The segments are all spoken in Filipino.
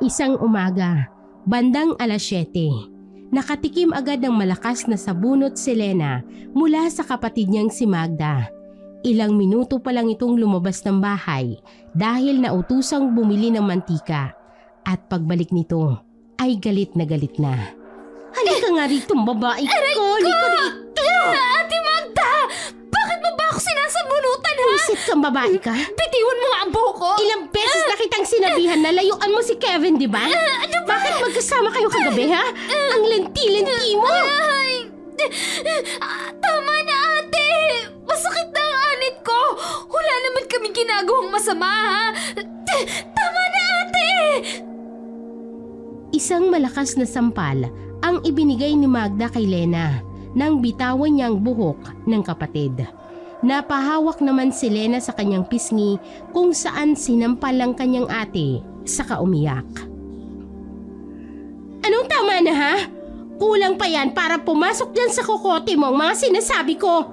Isang umaga, bandang 7:00, nakatikim agad ng malakas na sabunot si Lena mula sa kapatid niyang si Magda. Ilang minuto pa lang itong lumabas ng bahay dahil nautusang bumili ng mantika at pagbalik nito ay galit na galit na. Halika nga rito, babae ko! Halika rito! Ate Magda! Bakit mo ba ako sinasabunutan, ha? Isit kang babae ka? Bitiwan mo nga ang buhok ko! Ilang beses na kitang sinabihan na layuan mo si Kevin, di ba? Ano ba? Bakit magkasama kayo kagabi, ha? Ang lenti-lenti mo! Ay! Tama na, ate! Masakit na ang anit ko! Wala naman kami ginagawang masama, ha? Tama na, ate! Isang malakas na sampal ang ibinigay ni Magda kay Lena nang bitawan niya ang buhok ng kapatid. Napahawak naman si Lena sa kanyang pisngi kung saan sinampal ang kanyang ate saka umiyak. Anong tama na, ha? Kulang pa yan para pumasok dyan sa kokote mo ang mga sinasabi ko.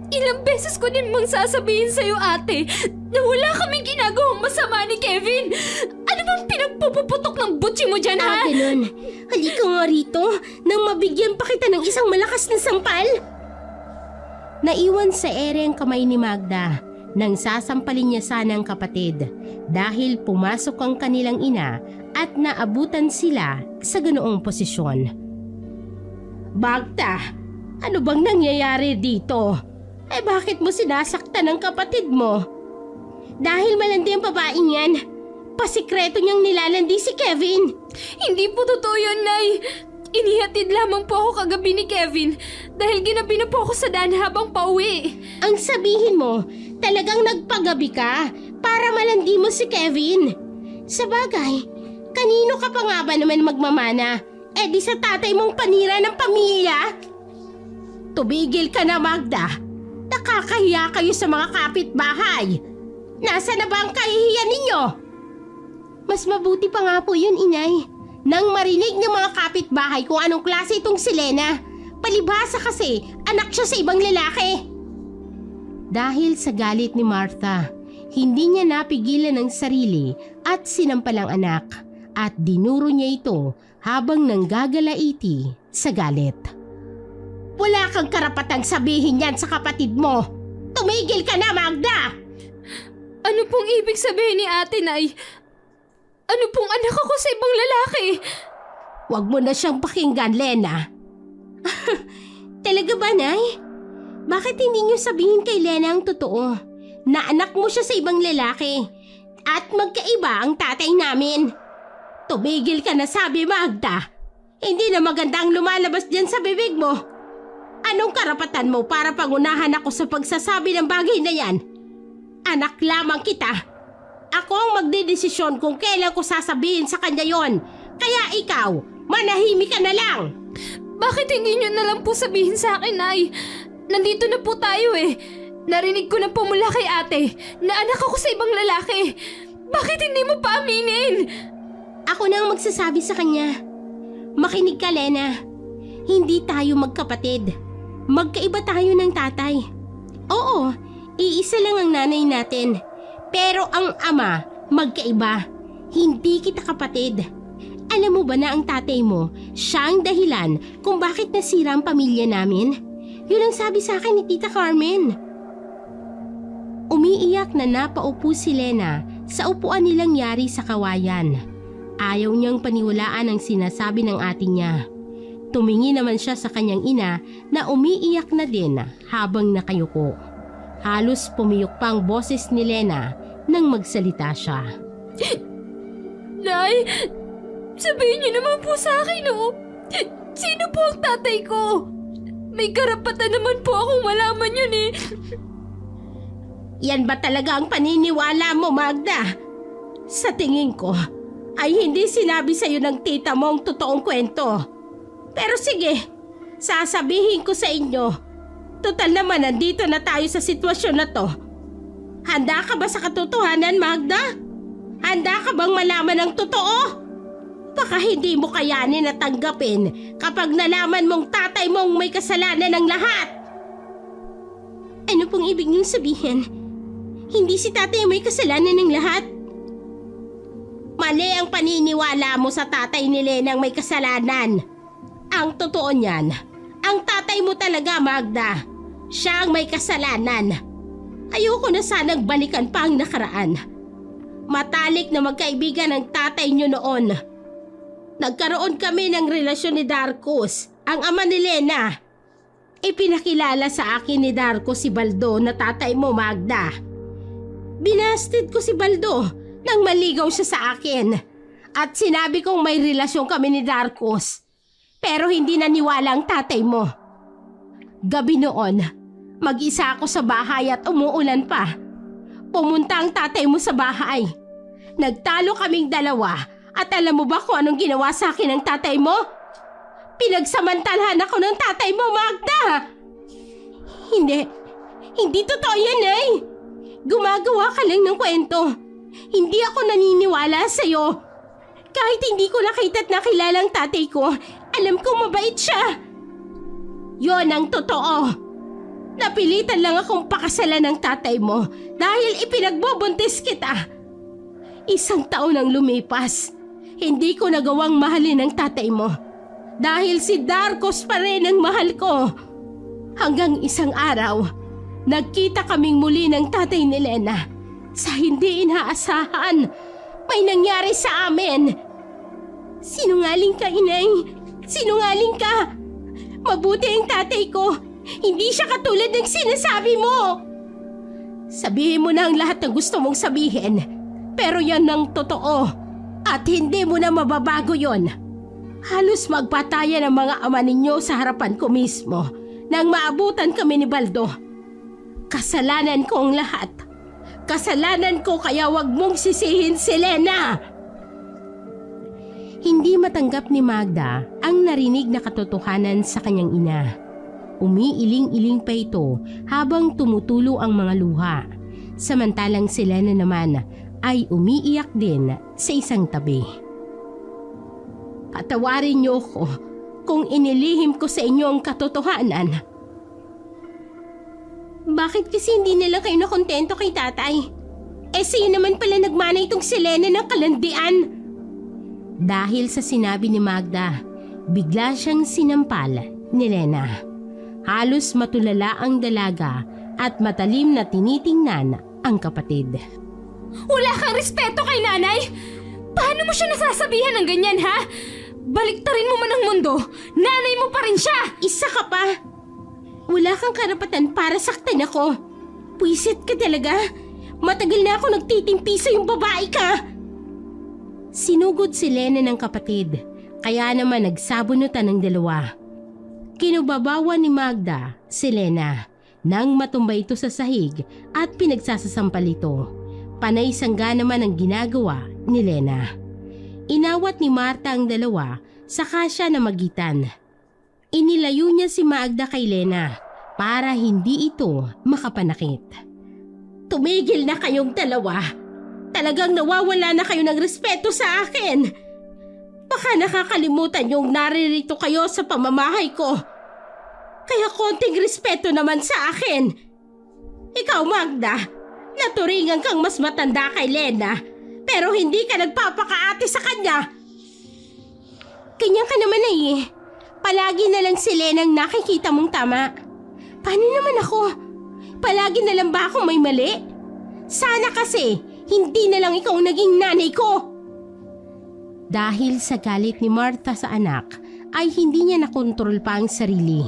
Ilang beses ko din mang sasabihin sa'yo, ate, na wala kaming ginagawang masama ni Kevin. Ano bang pinagpupuputok ng butsi mo dyan, ha? Ganun. Halika nga rito nang mabigyan pa kita ng isang malakas na sampal. Naiwan sa ere ang kamay ni Magda nang sasampalin niya sana ang kapatid dahil pumasok ang kanilang ina at naabutan sila sa ganoong posisyon. Magda, ano bang nangyayari dito? Bakit mo sinasaktan ang kapatid mo? Dahil malandi ang babaeng yan. Pasikreto niyang nilalandi si Kevin. Hindi po totoo yun, Nay. Inihatid lamang po ako kagabi ni Kevin dahil ginabi na po ako sa daan habang pauwi. Ang sabihin mo, talagang nagpagabi ka para malandi mo si Kevin. Sabagay, kanino ka pa nga ba naman magmamana? Di sa tatay mong panira ng pamilya? Tumigil ka na, Magda. Nakakahiya kayo sa mga kapitbahay. Nasa na ba ang kahihiyan ninyo? Mas mabuti pa nga po yun, inay. Nang marinig ng mga kapitbahay kung anong klase itong si Lena. Palibhasa kasi, anak siya sa ibang lalaki. Dahil sa galit ni Martha, hindi niya napigilan ang sarili at sinampal ang anak at dinuro niya ito habang nanggagalaiti sa galit. Wala kang karapatang sabihin yan sa kapatid mo. Tumigil ka na, Magda! Ano pong ibig sabihin ni ate, Nay? Ano pong anak ako sa ibang lalaki? Huwag mo na siyang pakinggan, Lena. Talaga ba, Nay? Bakit hindi niyo sabihin kay Lena ang totoo? Na anak mo siya sa ibang lalaki at magkaiba ang tatay namin. Tumigil ka na, sabi, Magda. Hindi na maganda ang lumalabas dyan sa bibig mo. Anong karapatan mo para pangunahan ako sa pagsasabi ng bagay na yan? Anak lamang kita. Ako ang magdedesisyon kung kailan ko sasabihin sa kanya yon. Kaya ikaw, manahimik ka na lang. Bakit hindi niyo na lang po sabihin sa akin, Nay? Nandito na po tayo eh. Narinig ko na po mula kay ate na anak ako sa ibang lalaki. Bakit hindi mo pa aminin? Ako na ang magsasabi sa kanya. Makinig ka, Lena. Hindi tayo magkapatid. Magkaiba tayo ng tatay. Oo, iisa lang ang nanay natin. Pero ang ama, magkaiba. Hindi kita kapatid. Alam mo ba na ang tatay mo, siya ang dahilan kung bakit nasira ang pamilya namin? Yun ang sabi sa akin ni Tita Carmen. Umiiyak na napaupo si Lena sa upuan nilang yari sa kawayan. Ayaw niyang paniwalaan ang sinasabi ng ate niya. Tumingin naman siya sa kanyang ina na umiiyak na din habang nakayuko. Halos pumiyok pa ang boses ni Lena nang magsalita siya. Nay, sabihin niyo naman po sa akin, oh. Sino po ang tatay ko? May karapatan naman po akong malaman yun eh. Yan ba talaga ang paniniwala mo, Magda? Sa tingin ko, ay hindi sinabi sa'yo ng tita mo ang totoong kwento. Pero sige, sasabihin ko sa inyo. Total naman, nandito na tayo sa sitwasyon na to. Handa ka ba sa katotohanan, Magda? Handa ka bang malaman ang totoo? Baka hindi mo kayanin na tanggapin kapag nalaman mong tatay mong may kasalanan ng lahat. Ano pong ibig niyong sabihin? Hindi si tatay may kasalanan ng lahat? Mali ang paniniwala mo sa tatay ni Lenang may kasalanan. Ang totoo niyan, ang tatay mo talaga, Magda. Siya ang may kasalanan. Ayoko na sanang balikan pa ang nakaraan. Matalik na magkaibigan ang tatay niyo noon. Nagkaroon kami ng relasyon ni Darkus, ang ama ni Lena. Ipinakilala sa akin ni Darkus si Baldo na tatay mo, Magda. Binastid ko si Baldo nang maligaw siya sa akin. At sinabi kong may relasyon kami ni Darkus. Pero hindi naniwala ang tatay mo. Gabi noon, mag-isa ako sa bahay at umuulan pa. Pumunta ang tatay mo sa bahay. Nagtalo kaming dalawa at alam mo ba kung anong ginawa sa akin ng tatay mo? Pinagsamantalahan ako ng tatay mo, Magda! Hindi totoo yan, Nay. Gumagawa ka lang ng kwento. Hindi ako naniniwala sa'yo. Kahit hindi ko nakita at nakilala ang tatay ko, alam kong mabait siya. Yon ang totoo. Napilitan lang akong pakasalan ng tatay mo dahil ipinagbubuntis kita. 1 taon ang lumipas. Hindi ko nagawang mahalin ang tatay mo. Dahil si Darkus pa rin ang mahal ko. Hanggang isang araw, nagkita kaming muli ng tatay ni Lena. Sa hindi inaasahan, may nangyari sa amin. Sinungaling ka, Inay. Sinungaling ka. Mabuti ang tatay ko. Hindi siya katulad ng sinasabi mo. Sabihin mo na ang lahat ng gusto mong sabihin. Pero yan ang totoo. At hindi mo na mababago yon. Halos magpatayan ang mga ama ninyo sa harapan ko mismo nang maabutan kami ni Baldo. Kasalanan ko ang lahat. Kasalanan ko kaya wag mong sisihin si Lena. Hindi matanggap ni Magda ang narinig na katotohanan sa kanyang ina. Umiiling-iling pa ito habang tumutulo ang mga luha. Samantalang si Lena naman ay umiiyak din sa isang tabi. Patawarin niyo ko kung inilihim ko sa inyo ang katotohanan. Bakit kasi hindi nila kayo nakontento kay tatay? Sa'yo naman pala nagmana itong si Lena ng kalandian. Dahil sa sinabi ni Magda, bigla siyang sinampal ni Lena. Halos matulala ang dalaga at matalim na tinitingnan ang kapatid. Wala kang respeto kay nanay? Paano mo siya nasasabihan ng ganyan, ha? Baliktarin mo man ang mundo, nanay mo pa rin siya! Isa ka pa! Wala kang karapatan para saktan ako. Puwisit ka talaga. Matagal na ako nagtitimpi sa yung babae ka. Sinugod si Lena ng kapatid, kaya naman nagsabunutan ng dalawa. Kinubabawan ni Magda si Lena nang matumba ito sa sahig at pinagsasasampal ito. Panay sangga naman ang ginagawa ni Lena. Inawat ni Marta ang dalawa, saka siya namagitan. Inilayo niya si Magda kay Lena para hindi ito makapanakit. Tumigil na kayong dalawa. Talagang nawawala na kayo ng respeto sa akin. Baka nakakalimutan yung naririto kayo sa pamamahay ko. Kaya konting respeto naman sa akin. Ikaw, Magda, naturingan kang mas matanda kay Lena, pero hindi ka nagpapakaate sa kanya. Ganyan ka naman eh. Palagi na lang si Lena ang nakikita mong tama. Paano naman ako? Palagi na lang ba akong may mali? Sana kasi hindi na lang ikaw naging nanay ko. Dahil sa galit ni Marta sa anak, ay hindi niya nakontrol pa ang sarili.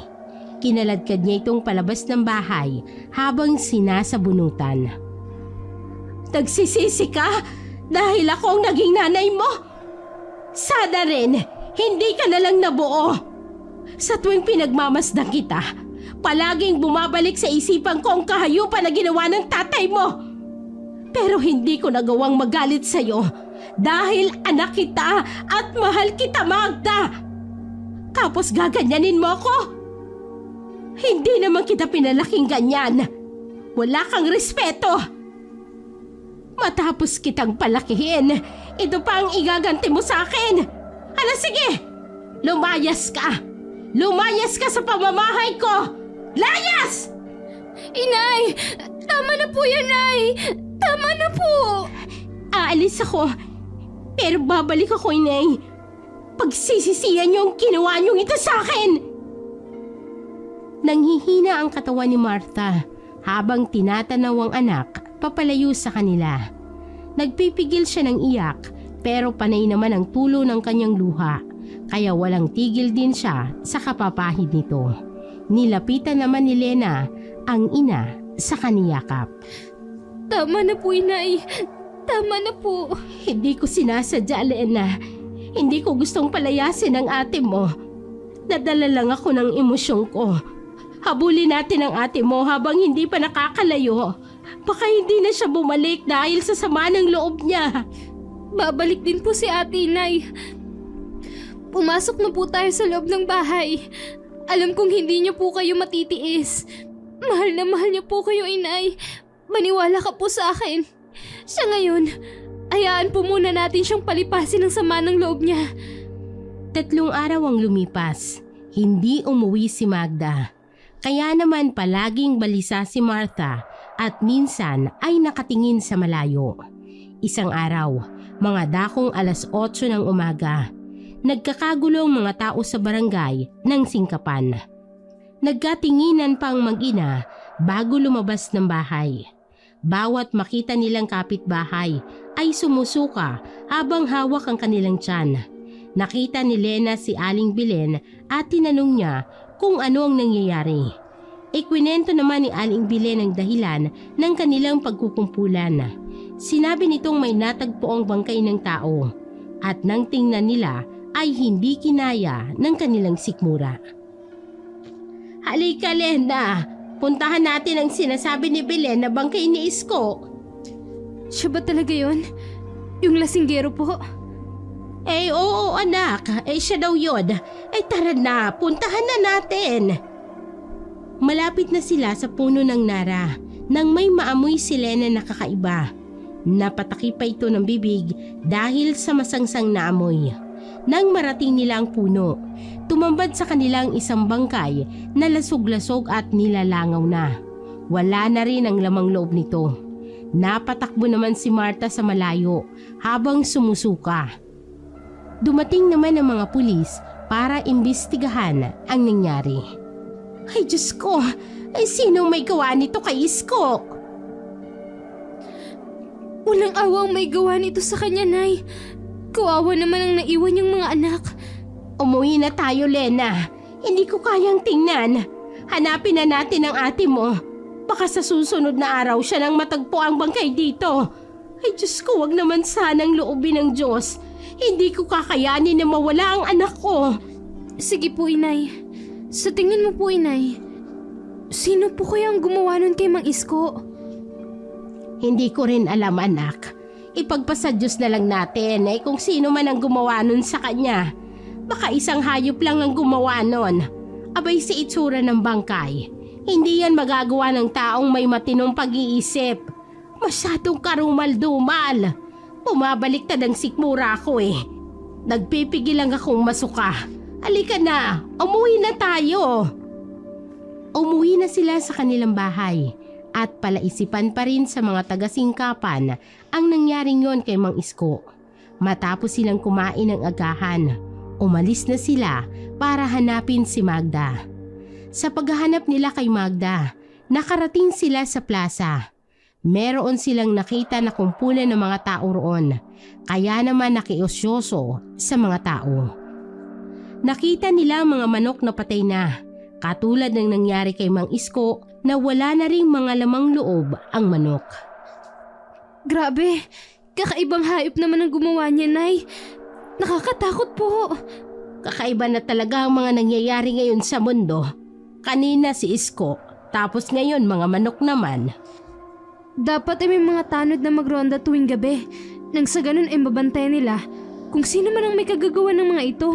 Kinaladkad niya itong palabas ng bahay habang sinasabunutan. Nagsisisi ka dahil ako ang naging nanay mo? Sana rin, hindi ka na lang nabuo. Sa tuwing pinagmamasdan kita, palaging bumabalik sa isipan ko ang kahayupan na ginawa ng tatay mo. Pero hindi ko nagawang magalit sa'yo dahil anak kita at mahal kita, Magda. Tapos gaganyanin mo ako? Hindi naman kita pinalaking ganyan. Wala kang respeto. Matapos kitang palakihin, ito pa ang igaganti mo sa akin. Hala, sige! Lumayas ka! Lumayas ka sa pamamahay ko! Layas! Inay! Tama na po yan, Nay! Tama na po! Aalis ako. Pero babalik ako, inay. Pagsisisihan niyo ang ginawa niyong ito sa akin! Nanghihina ang katawan ni Martha habang tinatanaw ang anak papalayo sa kanila. Nagpipigil siya ng iyak pero panay naman ang tulo ng kanyang luha kaya walang tigil din siya sa kapapahid nito. Nilapitan naman ni Lena ang ina sa kaniyakap. Tama na po, inay. Tama na po. Hindi ko sinasadya, Lena. Hindi ko gustong palayasin ang ate mo. Nadala lang ako ng emosyon ko. Habulin natin ang ate mo habang hindi pa nakakalayo. Baka hindi na siya bumalik dahil sa sama ng loob niya. Babalik din po si ate, inay. Pumasok na po tayo sa loob ng bahay. Alam kong hindi niyo po kayo matitiis. Mahal na mahal niyo po kayo, inay. Maniwala ka po sa akin. Sa ngayon, hayaan po muna natin siyang palipasin ng sama ng loob niya. 3 araw ang lumipas. Hindi umuwi si Magda. Kaya naman palaging balisa si Martha at minsan ay nakatingin sa malayo. Isang araw, mga dakong 8:00 ng umaga, nagkakagulong mga tao sa barangay ng singkapan. Nagkatinginan pa ang mag-ina bago lumabas ng bahay. Bawat makita nilang kapitbahay ay sumusuka habang hawak ang kanilang tiyan. Nakita ni Lena si Aling Belen at tinanong niya kung ano ang nangyayari. Ikwinento naman ni Aling Belen ang dahilan ng kanilang pagkukumpulan. Sinabi nitong may natagpo ang bangkay ng tao at nang tingnan nila ay hindi kinaya ng kanilang sikmura. Halika, Lena! Puntahan natin ang sinasabi ni Belen na bangkay ni Isko. Siya ba talaga yun? Yung lasinggero po? Eh oo anak, siya daw yun. Tara na, puntahan na natin. Malapit na sila sa puno ng nara nang may maamoy si Lena na kakaiba. Napataki pa ito ng bibig dahil sa masangsang na amoy. Nang marating nila ang puno, tumambad sa kanilang isang bangkay na lasog-lasog at nilalangaw na. Wala na rin ang lamang loob nito. Napatakbo naman si Martha sa malayo habang sumusuka. Dumating naman ang mga pulis para imbestigahan ang nangyari. Ay Diyos ko! Sinong may gawa nito kay Isko? Walang awang may gawa nito sa kanya, Nay. Kawawa naman ang naiwan niyang mga anak. Umuwi na tayo, Lena. Hindi ko kayang tingnan. Hanapin na natin ang ate mo. Baka sa susunod na araw siya nang matagpo ang bangkay dito. Ay Diyos ko, wag naman sanang loobin ng Diyos. Hindi ko kakayanin na mawala ang anak ko. Sige po, inay. Sa tingin mo po, inay, sino po kaya ang gumawa nun kay Mang Isko? Hindi ko rin alam, anak. Ipagpasa Diyos na lang natin kung sino man ang gumawa nun sa kanya. Baka isang hayop lang ang gumawa nun. Abay si itsura ng bangkay. Hindi yan magagawa ng taong may matinong pag-iisip. Masyadong karumal-dumal. Bumabaliktad ang sikmura ko Nagpipigil lang akong masuka. Halika na, umuwi na tayo. Umuwi na sila sa kanilang bahay. At palaisipan pa rin sa mga taga-singkapan ang nangyaring yon kay Mang Isko. Matapos silang kumain ng agahan, umalis na sila para hanapin si Magda. Sa paghahanap nila kay Magda, nakarating sila sa plaza. Meron silang nakita na kumpulan ng mga tao roon, kaya naman nakiosyoso sa mga tao. Nakita nila ang mga manok na patay na, katulad ng nangyari kay Mang Isko na wala na ring mga lamang loob ang manok. Grabe, kakaibang hayop naman ang gumawa niya, Nay. Nakakatakot po. Kakaiba na talaga ang mga nangyayari ngayon sa mundo. Kanina si Isko, tapos ngayon mga manok naman. Dapat may mga tanod na magronda tuwing gabi. Nang sa ganun ay mabantayan nila kung sino man ang may kagagawa ng mga ito.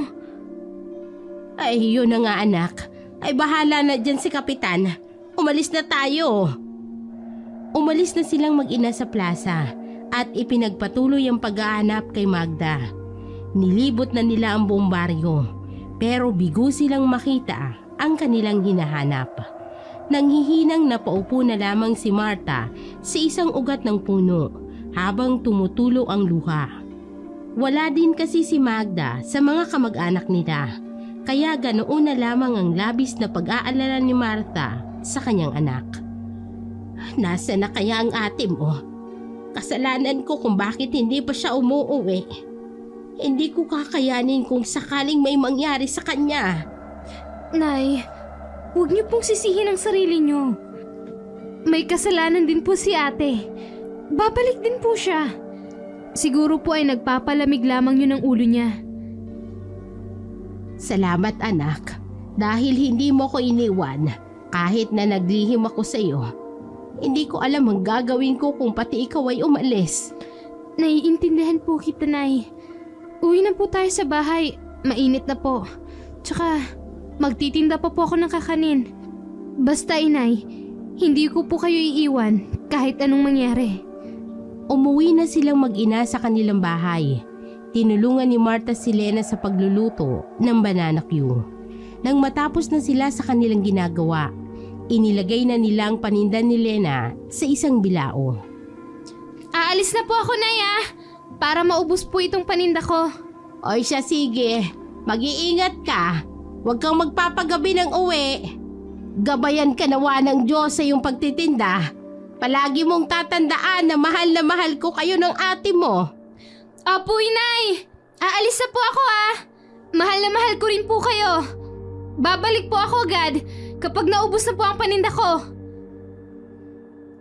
Ay, yun na nga anak. Ay bahala na dyan si Kapitan. Umalis na tayo. Umalis na silang mag-ina sa plaza at ipinagpatuloy ang pag-aanap kay Magda. Nilibot na nila ang buong baryo pero bigo silang makita ang kanilang hinahanap. Nanghihinang napaupo na lamang si Martha sa isang ugat ng puno habang tumutulo ang luha. Wala din kasi si Magda sa mga kamag-anak nila. Kaya ganoon na lamang ang labis na pag-aalala ni Martha sa kanyang anak. Nasa na kaya ang ate mo? Kasalanan ko kung bakit hindi pa siya umuuwi. Hindi ko kakayanin kung sakaling may mangyari sa kanya. Nay, huwag niyo pong sisihin ang sarili niyo. May kasalanan din po si ate. Babalik din po siya. Siguro po ay nagpapalamig lamang yun ang ulo niya. Salamat anak, dahil hindi mo ko iniwan kahit na naglihim ako sa iyo. Hindi ko alam ang gagawin ko kung pati ikaw ay umalis. Naiintindihan po kita, Nay. Uwi na po tayo sa bahay. Mainit na po. Tsaka, magtitinda pa po ako ng kakanin. Basta, Inay, hindi ko po kayo iiwan kahit anong mangyari. Umuwi na silang mag-ina sa kanilang bahay. Tinulungan ni Martha si Lena sa pagluluto ng banana Q. Nang matapos na sila sa kanilang ginagawa, inilagay na nila ang paninda ni Lena sa isang bilao. Aalis na po ako, Nay, para maubos po itong paninda ko. Oy siya, sige. Mag-iingat ka. Huwag kang magpapagabi ng uwi. Gabayan ka nawa ng Diyos sa iyong pagtitinda. Palagi mong tatandaan na mahal ko kayo ng ate mo. Apo, Inay! Aalis na po ako, Mahal na mahal ko rin po kayo. Babalik po ako agad kapag naubos na po ang paninda ko.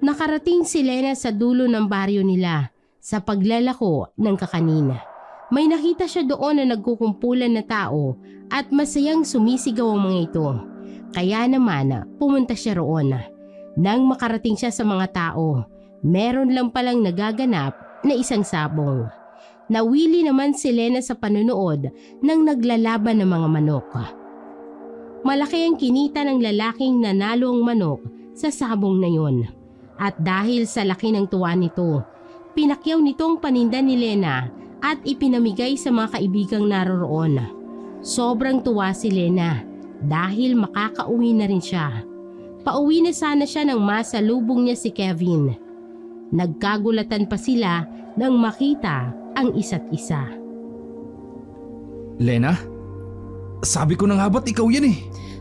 Nakarating si Lena sa dulo ng baryo nila sa paglalako ng kakanin. May nakita siya doon na nagkukumpulan na tao at masayang sumisigaw ang mga ito. Kaya naman pumunta siya roon. Nang makarating siya sa mga tao, meron lang palang nagaganap na isang sabong. Nawili naman si Lena sa panunood ng naglalaban ng mga manok. Malaki ang kinita ng lalaking nanalo ang manok sa sabong na yon. At dahil sa laki ng tuwa nito, pinakyaw nitong paninda ni Lena at ipinamigay sa mga kaibigang naroroon. Sobrang tuwa si Lena dahil makakauwi na rin siya. Pauwi na sana siya nang masalubong niya si Kevin. Nagkagulatan pa sila nang makita ang isa't isa. Lena? Sabi ko na nga ba't ikaw yan eh?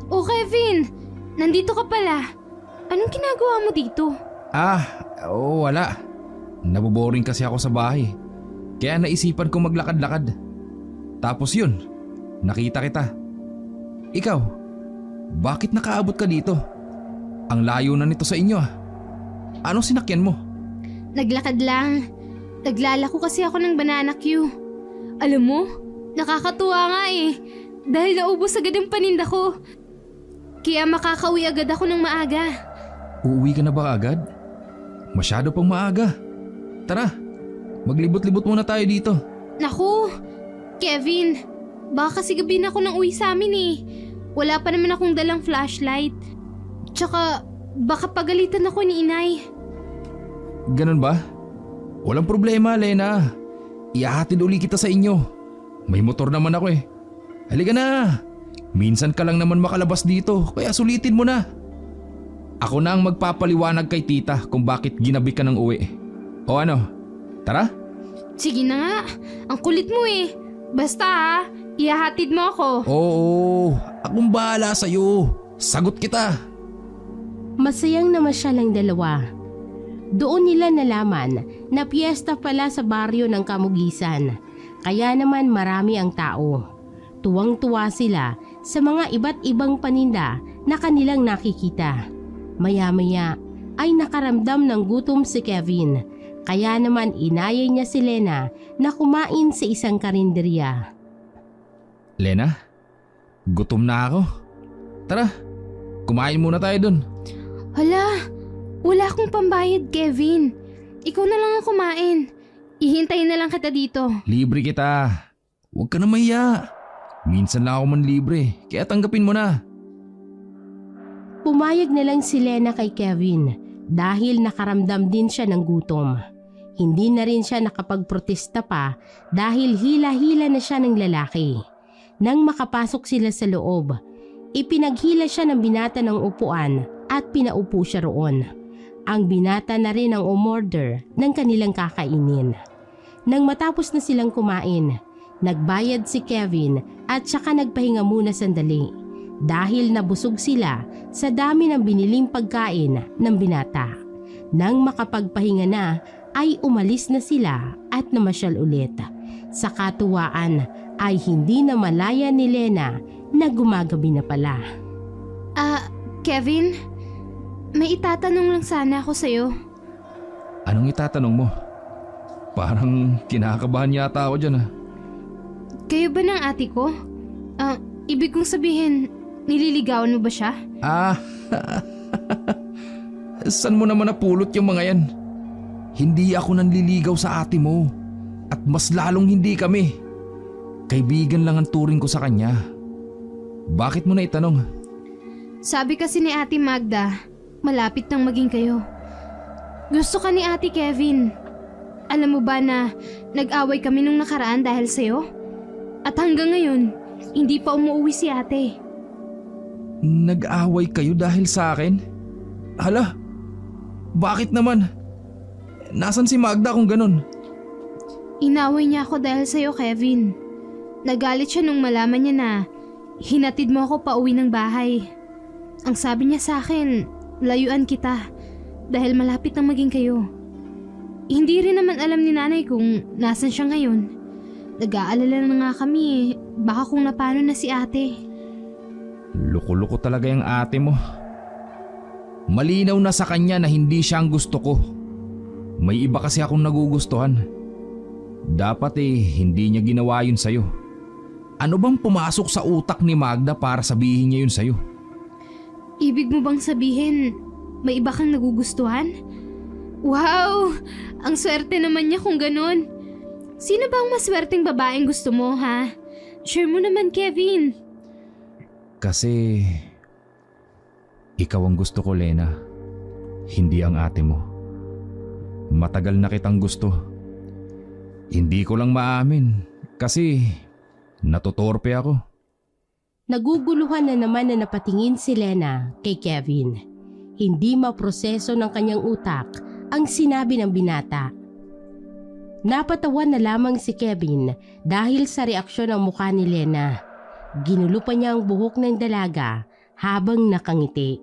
Oh, Kevin! Nandito ka pala. Anong ginagawa mo dito? Wala. Naboboring kasi ako sa bahay. Kaya naisipan kong maglakad-lakad. Tapos yun, nakita kita. Ikaw, bakit nakaabot ka dito? Ang layo na nito sa inyo Anong sinakyan mo? Naglakad lang. Naglalako kasi ako ng banana Q. Alam mo, nakakatuwa nga dahil naubos agad ang paninda ko. Kaya makakauwi agad ako ng maaga. Uuwi ka na ba agad? Masyado pang maaga. Tara, maglibot-libot muna tayo dito. Naku, Kevin, baka kasi gabi na ako nang uwi sa amin Wala pa naman akong dalang flashlight. Tsaka, baka pagalitan ako ni Inay. Ganun ba? Walang problema, Lena. Ihahatid uli kita sa inyo. May motor naman ako Halika na. Minsan ka lang naman makalabas dito, kaya sulitin mo na. Ako na ang magpapaliwanag kay tita kung bakit ginabi ka ng uwi. O ano? Tara? Sige na nga, ang kulit mo Basta ihahatid mo ako. Oo, akong bahala sa'yo. Sagot kita. Masayang namasyal ang dalawa. Doon nila nalaman na piyesta pala sa baryo ng Kamugisan. Kaya naman marami ang tao. Tuwang-tuwa sila sa mga iba't ibang paninda na kanilang nakikita. Maya-maya ay nakaramdam ng gutom si Kevin. Kaya naman inayay niya si Lena na kumain sa isang karinderya. Lena, gutom na ako. Tara, kumain muna tayo dun. Hala, wala akong pambayad, Kevin. Ikaw na lang ang kumain. Ihintayin na lang kita dito. Libre kita. Huwag ka na mahiya. Minsan lang ako man libre, kaya tanggapin mo na. Pumayag na lang si Lena kay Kevin dahil nakaramdam din siya ng gutom. Hindi na rin siya nakapagprotesta pa dahil hila-hila na siya ng lalaki. Nang makapasok sila sa loob, ipinaghila siya ng binata ng upuan at pinaupo siya roon. Ang binata na rin ang umorder ng kanilang kakainin. Nang matapos na silang kumain, nagbayad si Kevin at saka nagpahinga muna sandali dahil nabusog sila sa dami ng biniling pagkain ng binata. Nang makapagpahinga na ay umalis na sila at namasyal ulit. Sa katuwaan ay hindi na malaya ni Lena na gumagabi na pala. Kevin, may itatanong lang sana ako sa'yo. Anong itatanong mo? Parang kinakabahan yata ako dyan. Kayo ba ng ate ko? Ibig kong sabihin, nililigawan mo ba siya? Saan mo naman napulot yung mga yan? Hindi ako nanliligaw sa ate mo. At mas lalong hindi kami. Kaibigan lang ang turing ko sa kanya. Bakit mo na itanong? Sabi kasi ni Ate Magda, malapit nang maging kayo. Gusto ka ni Ate Kevin. Alam mo ba na nag-away kami nung nakaraan dahil sa'yo? At hanggang ngayon, hindi pa umuwi si ate. Nag-away kayo dahil sa akin? Hala, bakit naman? Nasaan si Magda kung ganun? Inaway niya ako dahil sa'yo, Kevin. Nagalit siya nung malaman niya na hinatid mo ako pa uwi ng bahay. Ang sabi niya sa akin, layuan kita dahil malapit nang maging kayo. Hindi rin naman alam ni nanay kung nasan siya ngayon. Nag-aalala na nga kami, baka kung napano na si ate. Loko-loko talaga yung ate mo. Malinaw na sa kanya na hindi siya ang gusto ko. May iba kasi akong nagugustuhan. Dapat hindi niya ginawa yun sa'yo. Ano bang pumasok sa utak ni Magda para sabihin niya yun sa'yo? Ibig mo bang sabihin, may iba kang nagugustuhan? Wow! Ang swerte naman niya kung ganun. Sino ba ang maswerteng babaeng gusto mo, ha? Share mo naman, Kevin. Kasi ikaw ang gusto ko, Lena. Hindi ang ate mo. Matagal na kitang gusto. Hindi ko lang maamin kasi natotorpe ako. Naguguluhan na naman na napatingin si Lena kay Kevin. Hindi maproseso ng kanyang utak ang sinabi ng binata. Napatawan na lamang si Kevin dahil sa reaksyon ng mukha ni Lena. Ginulo pa niya ang buhok ng dalaga habang nakangiti.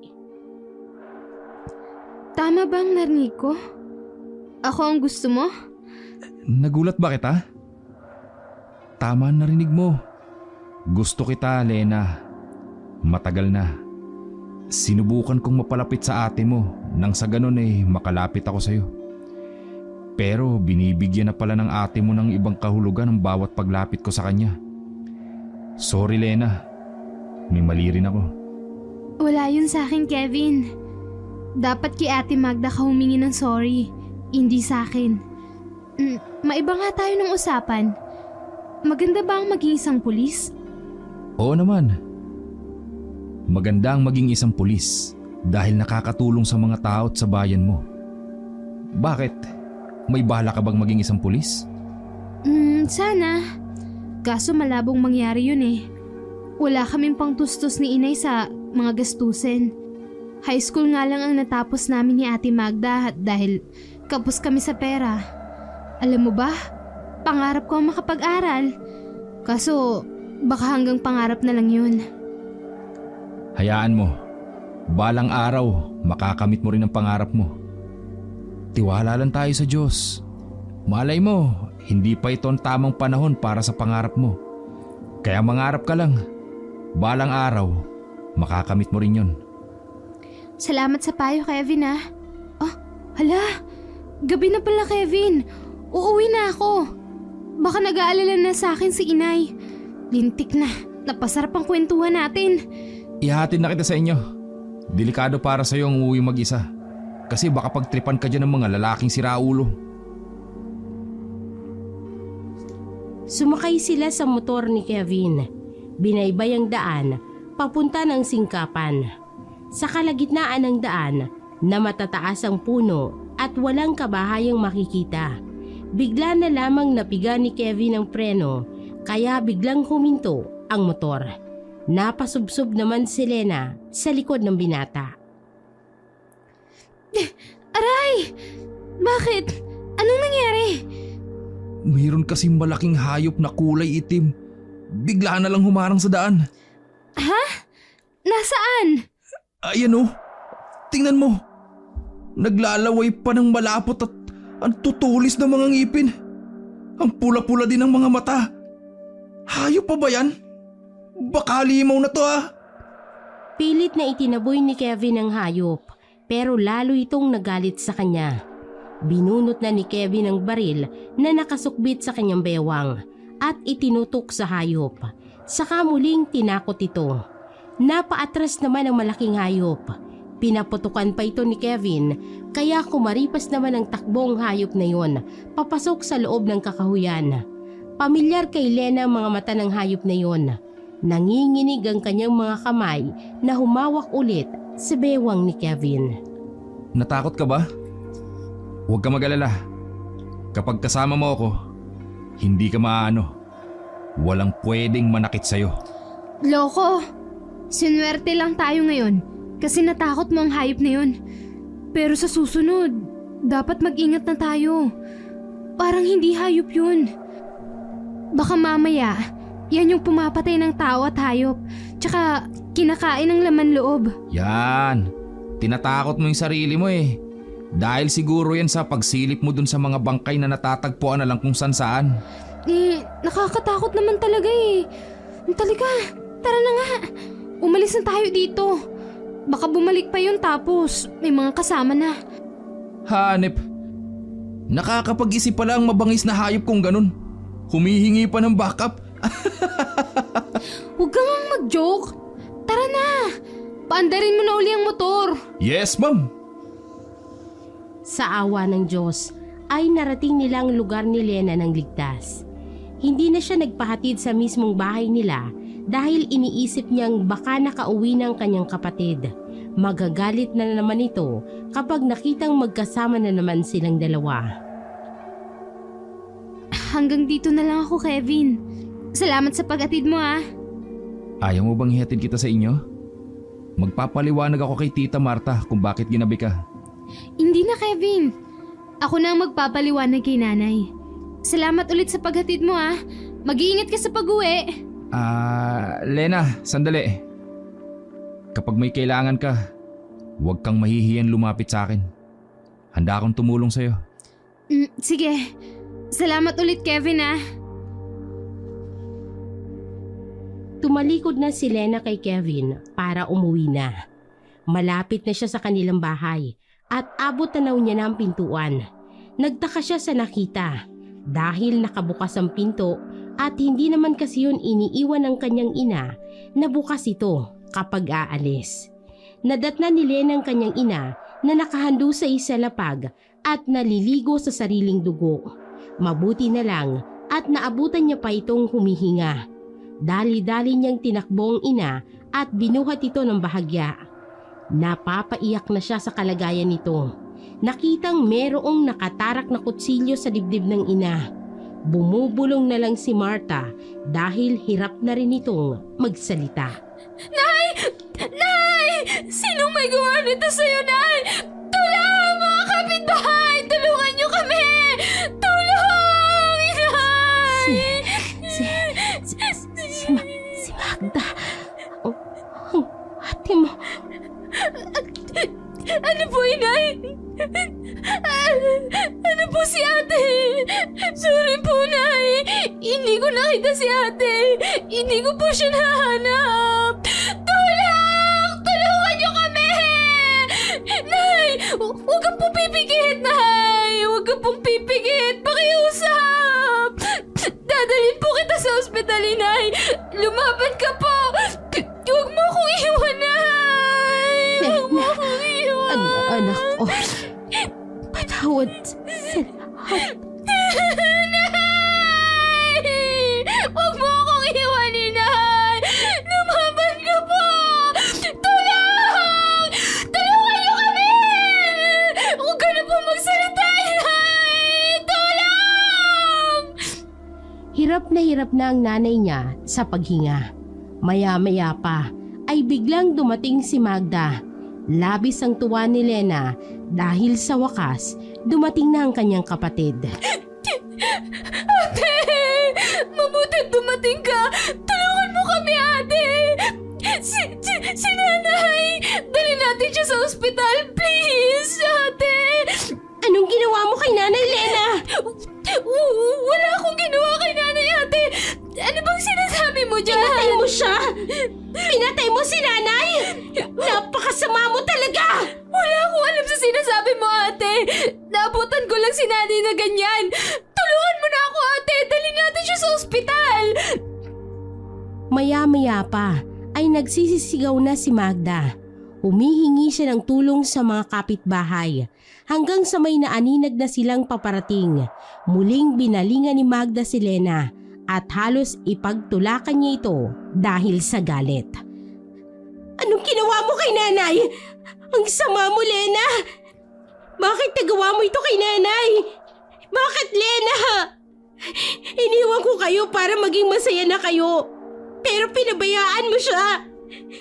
Tama bang narinig ko? Ako ang gusto mo? Nagulat ba kita? Tama ang narinig mo. Gusto kita, Lena. Matagal na. Sinubukan kong mapalapit sa ate mo nang sa ganun makalapit ako sa'yo. Pero binibigyan na pala ng ate mo ng ibang kahulugan ang bawat paglapit ko sa kanya. Sorry, Lena. May mali rin ako. Wala yun sa akin, Kevin. Dapat kay Ate Magda ka humingi ng sorry, hindi sa akin. Maiba nga tayo ng usapan. Maganda ba ang maging isang pulis? Oo naman. Maganda ang maging isang pulis dahil nakakatulong sa mga tao at sa bayan mo. Bakit? May bala ka bang maging isang pulis? Sana. Kaso malabong mangyari yun Wala kaming pangtustos ni inay sa mga gastusin. High school nga lang ang natapos namin ni Ate Magda dahil kapos kami sa pera. Alam mo ba, pangarap ko ang makapag-aral. Kaso baka hanggang pangarap na lang yun. Hayaan mo. Balang araw, makakamit mo rin ang pangarap mo. Tiwala lang tayo sa Diyos. Malay mo, hindi pa ito ang tamang panahon para sa pangarap mo. Kaya mangarap ka lang. Balang araw, makakamit mo rin yun. Salamat sa payo, Kevin hala, gabi na pala, Kevin. Uuwi na ako. Baka nag-aalala na sa akin si inay. Lintik na, napasarap ang kwentuhan natin. Ihahatid na kita sa inyo. Delikado para sa'yo ang uuwi mag-isa. Kasi baka pagtripan ka dyan ng mga lalaking siraulo. Sumakay sila sa motor ni Kevin. Binaybay ang daan papunta ng singkapan. Sa kalagitnaan ng daan na matataas ang puno at walang kabahayang makikita. Bigla na lamang napiga ni Kevin ang preno kaya biglang huminto ang motor. Napasubsob naman si Lena sa likod ng binata. Aray! Bakit? Anong nangyari? mayroon kasing malaking hayop na kulay itim. Bigla na lang humarang sa daan. Ha? Nasaan? Ayan oh, tingnan mo. Naglalaway pa ng malapot at ang tutulis ng mga ngipin. Ang pula-pula din ng mga mata. Hayop pa ba yan? Baka limaw na to ah. Pilit na itinaboy ni Kevin ang hayop, pero lalo itong nagalit sa kanya. Binunot na ni Kevin ang baril na nakasukbit sa kanyang bewang at itinutok sa hayop. Saka muling tinakot ito. Napaatras naman ang malaking hayop. Pinaputukan pa ito ni Kevin, kaya kumaripas naman ang takbong hayop na yon papasok sa loob ng kakahuyan. Pamilyar kay Lena ang mga mata ng hayop na yon. Nanginginig ang kanyang mga kamay na humawak ulit sa bewang ni Kevin. Natakot ka ba? Huwag ka mag-alala. Kapag kasama mo ako, hindi ka maano. Walang pwedeng manakit sa'yo. Loko! Sinwerte lang tayo ngayon kasi natakot mo ang hayop na yun. Pero sa susunod, dapat mag-ingat na tayo. Parang hindi hayop yun. Baka mamaya, yan yung pumapatay ng tao at hayop. Tsaka kinakain ng laman loob. Yan. Tinatakot mo yung sarili mo eh. Dahil siguro yan sa pagsilip mo dun sa mga bangkay na natatagpuan na lang kung saan. Nakakatakot naman talaga eh. Talaga, tara na nga. Umalis na tayo dito. Baka bumalik pa yun tapos may mga kasama na. Hanep. Nakakapag-isip pala ang mabangis na hayop kung ganun. Humihingi pa ng backup. Huwag kang mag-joke. Tara na. Paandarin mo na uli ang motor. Yes, ma'am. Sa awa ng Diyos ay narating nila ang lugar ni Lena ng ligtas. Hindi na siya nagpahatid sa mismong bahay nila dahil iniisip niyang baka nakauwi ng kanyang kapatid. Magagalit na naman ito kapag nakitang magkasama na naman silang dalawa. Hanggang dito na lang ako, Kevin. Salamat sa pag-atid mo ah. Ayaw mo bang ihatid kita sa inyo? Magpapaliwanag ako kay Tita Marta kung bakit ginabi ka. Hindi na, Kevin. Ako na ang magpapaliwanag kay nanay. Salamat ulit sa paghatid mo ah. Mag-iingat ka sa pag-uwi. Lena, sandali. Kapag may kailangan ka, huwag kang mahihiyan lumapit sa akin. Handa akong tumulong sa'yo. Sige. Salamat ulit, Kevin ah. Tumalikod na si Lena kay Kevin para umuwi na. Malapit na siya sa kanilang bahay at abot tanaw niya na ang pintuan. Nagtaka siya sa nakita dahil nakabukas ang pinto at hindi naman kasi yun iniiwan ng kanyang ina na bukas ito kapag aalis. Nadatna ni Lena ang kanyang ina na nakahando sa lapag at naliligo sa sariling dugo. Mabuti na lang at naabutan niya pa itong humihinga. Dali-dali niyang tinakbo ang ina at binuhat ito ng bahagya. Napapaiyak na siya sa kalagayan nito. Nakitang merong nakatarak na kutsilyo sa dibdib ng ina. Bumubulong na lang si Marta dahil hirap na rin itong magsalita. Nay! Nay! Sinong may gawa nito sa'yo, Nay? Tulungan mga kapitbahay! Tulungan niyo kami! Tulong! Nay! Si Magda. Ang ate mo. Ano po, Inay? Ano po si ate? Sorry po, Nay. Hindi ko nakita si ate. Hindi ko po siya nahanap. Tulong! Tulungan niyo kami! Nay! Huwag kang pong pipigit, Nay! Huwag kang pong pipigit! Pakiusap! Dadalhin po kita sa ospital, Inay! Lumaban ka po! Huwag mo akong iwan, Nay! Huwag mo akong iwan! Anak ko. Patawad sa lahat. Nay! Huwag mo akong iwan, Inay! Lumaban ka po! Tulong! Tulungan niyo kami! Huwag ka na po magsalita, Inay! Tulong! Hirap na ang nanay niya sa paghinga. Maya-maya pa ay biglang dumating si Magda. Labis ang tuwa ni Lena dahil sa wakas dumating na ang kanyang kapatid. dumating ka! Tulungan mo kami, ate! Si nanay! Dali natin siya sa ospital, please, ate! Anong ginawa mo kay Nanay Lena? Wala akong ginawa kay nanay, ate! Ano bang sinasabi mo dyan? Pinatay mo siya? Pinatay mo si Nanay? Napakasama mo talaga! Wala akong alam sa sinasabi mo, ate! Naabutan ko lang si nanay na ganyan! Tulungan mo na ako, ate! Dali natin siya sa ospital! Maya-maya pa ay nagsisisigaw na si Magda. Humihingi siya ng tulong sa mga kapitbahay hanggang sa may naaninag na silang paparating. Muling binalingan ni Magda si Lena at halos ipagtulakan niya ito dahil sa galit. Anong ginawa mo kay Nanay? Ang sama mo, Lena! Bakit nagawa mo ito kay Nanay? Bakit, Lena? Iniwan ko kayo para maging masaya na kayo. Pero pinabayaan mo siya.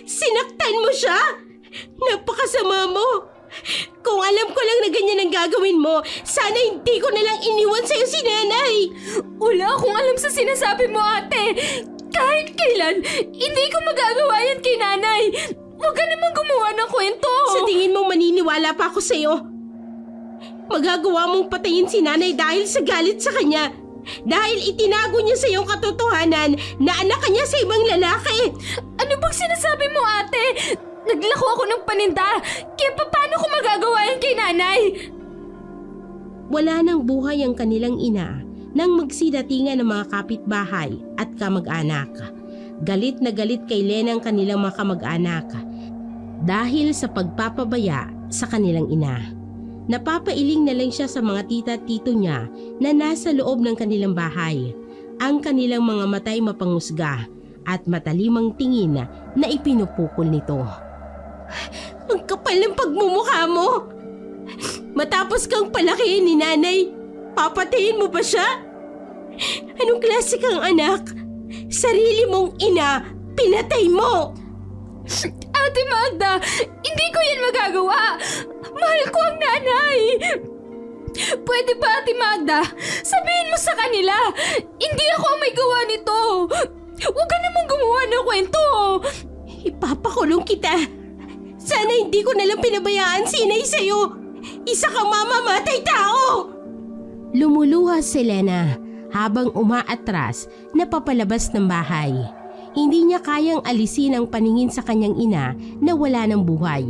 Sinaktan mo siya. Napakasama mo. Kung alam ko lang na ganyan ang gagawin mo, sana hindi ko na lang iniwan sa'yo si Nanay. Wala akong alam sa sinasabi mo, ate! Kahit kailan, hindi ko magagawa yan kay nanay! Huwag ka namang gumawa ng kwento! Sa tingin mo maniniwala pa ako sa'yo? Magagawa mong patayin si Nanay dahil sa galit sa kanya. Dahil itinago niya sa iyong katotohanan na anak niya sa ibang lalaki. Ano bang sinasabi mo, ate? Naglako ako ng paninda, kaya paano ko magagawa yan kay nanay? Wala nang buhay ang kanilang ina nang magsidatingan ng mga kapitbahay at kamag-anak. Galit na galit kay Lena ang kanilang mga kamag-anak dahil sa pagpapabaya sa kanilang ina. Napapailing na lang siya sa mga tita at tito niya na nasa loob ng kanilang bahay. Ang kanilang mga matay mapangusga at matalimang tingin na ipinupukol nito. Ang kapal ng pagmumukha mo! Matapos kang palakihin ni Nanay, papatayin mo ba siya? Anong klase kang anak? Sarili mong ina, pinatay mo! Ate Magda, hindi ko yan magagawa! Mahal ko ang nanay! Pwede ba, Ate Magda? Sabihin mo sa kanila, hindi ako ang may gawa nito! Huwag ka namang gumawa ng kwento! Ipapakulong kita! Sana hindi ko nalang pinabayaan si inay sa'yo! Isa kang mamamatay tao! Lumuluha si Lena habang umaatras na papalabas ng bahay. Hindi niya kayang alisin ang paningin sa kanyang ina na wala ng buhay.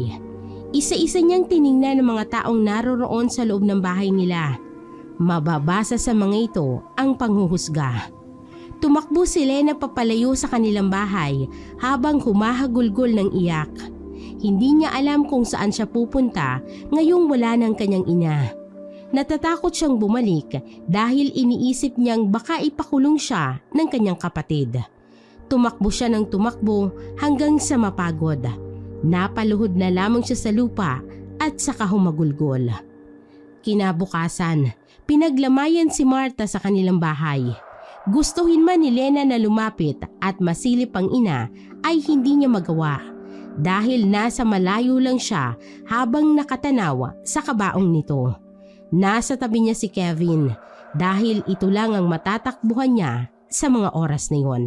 Isa-isa niyang tiningnan ng mga taong naroroon sa loob ng bahay nila. Mababasa sa mga ito ang panghuhusga. Tumakbo si Lena papalayo sa kanilang bahay habang humahagulgol ng iyak. Hindi niya alam kung saan siya pupunta ngayong wala ng kanyang ina. Natatakot siyang bumalik dahil iniisip niyang baka ipakulong siya ng kanyang kapatid. Tumakbo siya ng tumakbo hanggang sa mapagod. Napaluhod na lamang siya sa lupa at saka humagulgol. Kinabukasan, pinaglamayan si Marta sa kanilang bahay. Gustuhin man ni Lena na lumapit at masilip ang ina ay hindi niya magawa dahil nasa malayo lang siya habang nakatanaw sa kabaong nito. Nasa tabi niya si Kevin dahil ito lang ang matatakbuhan niya sa mga oras na yon.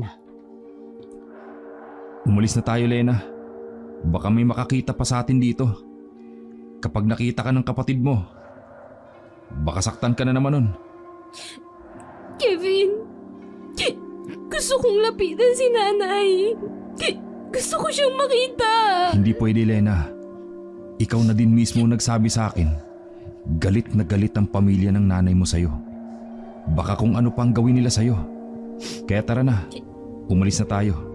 Umalis na tayo, Lena. Baka may makakita pa sa atin dito. Kapag nakita ka ng kapatid mo, baka saktan ka na naman nun. Kevin, gusto kong lapitan si nanay. Gusto ko siyang makita. Hindi pwede, Lena. Ikaw na din mismo nagsabi sa akin, galit na galit ang pamilya ng nanay mo sa'yo. Baka kung ano pang gawin nila sa'yo. Kaya tara na, umalis na tayo.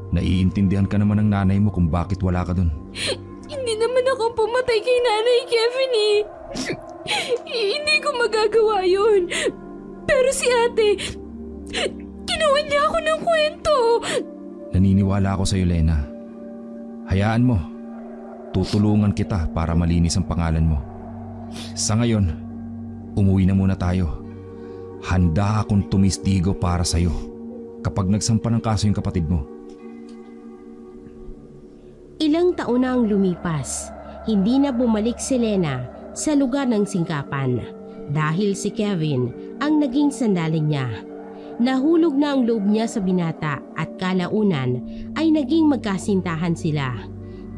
Naiintindihan ka naman ng nanay mo kung bakit wala ka dun. Hindi naman ako pumatay kay nanay, Kevin eh. Hindi ko magagawa yun. Pero si ate, ginawa niya ako ng kwento. Naniniwala ako sa'yo, Lena. Hayaan mo. Tutulungan kita para malinis ang pangalan mo. Sa ngayon, umuwi na muna tayo. Handa akong tumistigo para sa'yo kapag nagsampa ng kaso yung kapatid mo. Ilang taon na ang lumipas, hindi na bumalik si Lena sa lugar ng singkapan dahil si Kevin ang naging sandaling niya. Nahulog na ang loob niya sa binata at kalaunan ay naging magkasintahan sila.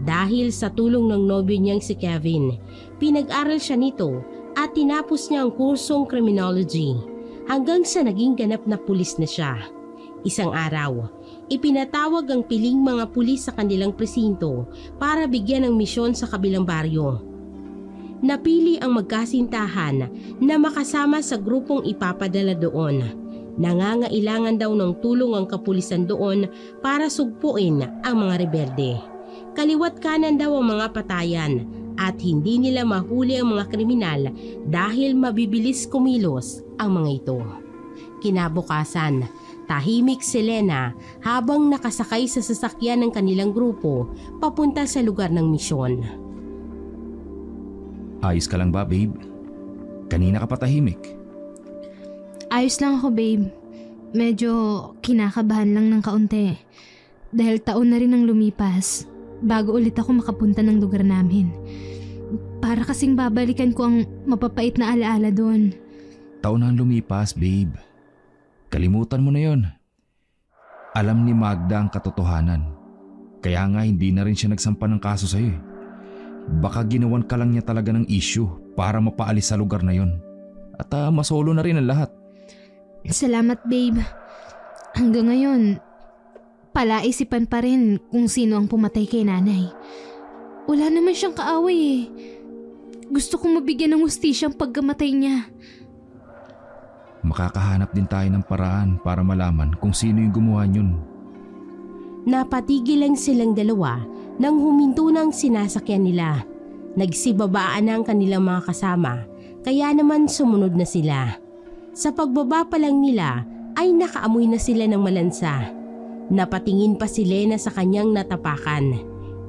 Dahil sa tulong ng nobyo niyang si Kevin, pinag-aral siya nito at tinapos niya ang kursong criminology hanggang sa naging ganap na pulis na siya. Isang araw, ipinatawag ang piling mga pulis sa kanilang presinto para bigyan ng misyon sa kabilang baryo. Napili ang magkasintahan na makasama sa grupong ipapadala doon. Nangangailangan daw ng tulong ang kapulisan doon para sugpuin ang mga rebelde. Kaliwat kanan daw ang mga patayan at hindi nila mahuli ang mga kriminal dahil mabibilis kumilos ang mga ito. Kinabukasan, tahimik si Lena habang nakasakay sa sasakyan ng kanilang grupo papunta sa lugar ng misyon. Ayos ka lang ba, babe? Kanina ka pa tahimik. Ayos lang ako, babe. Medyo kinakabahan lang ng kaunti. Dahil taon na rin ang lumipas bago ulit ako makapunta ng lugar namin. Para kasing babalikan ko ang mapapait na alaala doon. Taon na ang lumipas, babe. Kalimutan mo na yon. Alam ni Magda ang katotohanan. Kaya nga hindi na rin siya nagsampa ng kaso sa'yo eh. Baka ginawan ka lang niya talaga ng issue para mapaalis sa lugar na yon. At masolo na rin ang lahat. Salamat, babe. Hanggang ngayon, palaisipan pa rin kung sino ang pumatay kay nanay. Wala naman siyang kaaway eh. Gusto kong mabigyan ng hustisya ang pagkamatay niya. Makakahanap din tayo ng paraan para malaman kung sino yung gumawa niyon. Napatigil lang silang dalawa nang huminto ng sinasakyan nila. Nagsibabaan na ang kanilang mga kasama, kaya naman sumunod na sila. Sa pagbaba pa lang nila ay nakaamoy na sila ng malansa. Napatingin pa si Lena sa kanyang natapakan.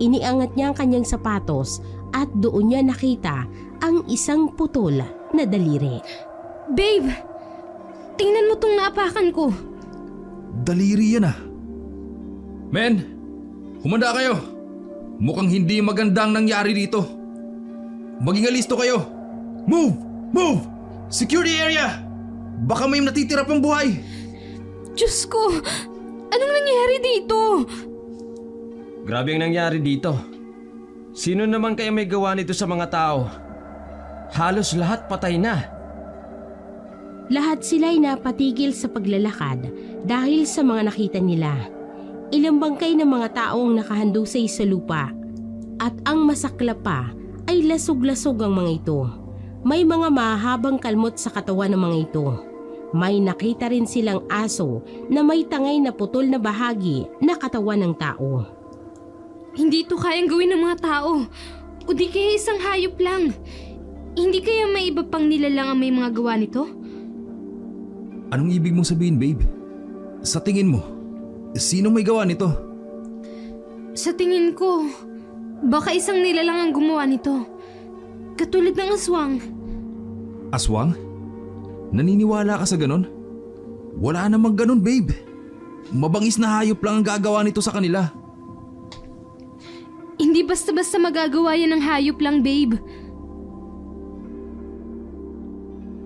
Iniangat niya ang kanyang sapatos at doon niya nakita ang isang putol na daliri. Babe! Tingnan mo tong naapakan ko. Daliri yan ah. Men, humanda kayo. Mukhang hindi maganda ang nangyari dito. Maging alisto kayo. Move! Move! Secure the area! Baka may natitira pang buhay. Diyos ko! Anong nangyari dito? Grabe ang nangyari dito. Sino naman kaya may gawa nito sa mga tao? Halos lahat patay na. Lahat sila'y napatigil sa paglalakad dahil sa mga nakita nila. Ilang bangkay ng mga tao ang nakahandusay sa lupa at ang masaklap pa ay lasog-lasog ang mga ito. May mga mahabang kalmot sa katawan ng mga ito. May nakita rin silang aso na may tangay na putol na bahagi na katawan ng tao. Hindi ito kayang gawin ng mga tao. O di kaya isang hayop lang. Hindi kaya may iba pang nilalang ang may mga gawa nito? Anong ibig mong sabihin, babe? Sa tingin mo, sino may gawa nito? Sa tingin ko, baka isang nilalang ang gumawa nito. Katulad ng aswang. Aswang? Naniniwala ka sa ganon? Wala namang ganon, babe. Mabangis na hayop lang ang gagawa nito sa kanila. Hindi basta-basta magagawa yan ng hayop lang, babe.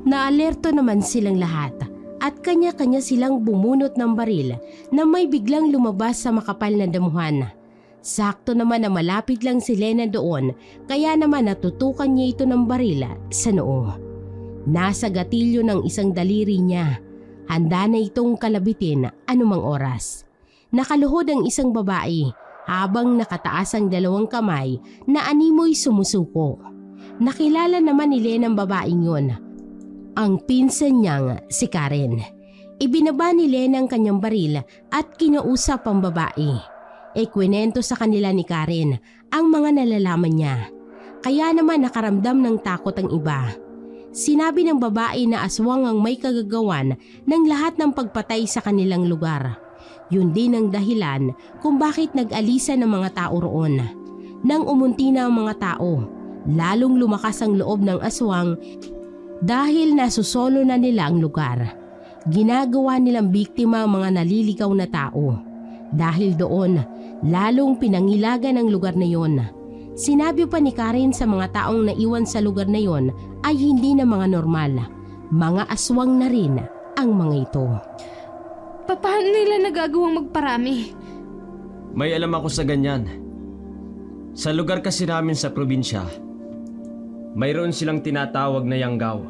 Naalerto naman silang lahat at kanya-kanya silang bumunot ng baril na may biglang lumabas sa makapal na damuhan. Sakto naman na malapit lang si Lena doon, kaya naman natutukan niya ito ng baril sa noo. Nasa gatilyo ng isang daliri niya. Handa na itong kalabitin anumang oras. Nakaluhod ang isang babae habang nakataas ang dalawang kamay na animoy sumusuko. Nakilala naman ni Lena ang babaeng yun. Ang pinsan niyang si Karen. Ibinaba ni Lena ang kanyang baril at kinausap ang babae. Ikwinento sa kanila ni Karen ang mga nalalaman niya. Kaya naman nakaramdam ng takot ang iba. Sinabi ng babae na aswang ang may kagagawan ng lahat ng pagpatay sa kanilang lugar. Yun din ang dahilan kung bakit nag-alisa ng mga tao roon. Nang umunti na ang mga tao, lalong lumakas ang loob ng aswang dahil nasusolo na nila ang lugar. Ginagawa nilang biktima ang mga naliligaw na tao. Dahil doon, lalong pinangilagan ang lugar na yon. Sinabi pa ni Karen sa mga taong naiwan sa lugar na yon ay hindi na mga normal. Mga aswang na rin ang mga ito. Paano nila nagagawang magparami? May alam ako sa ganyan. Sa lugar kasi namin sa probinsya, mayroon silang tinatawag na yanggaw.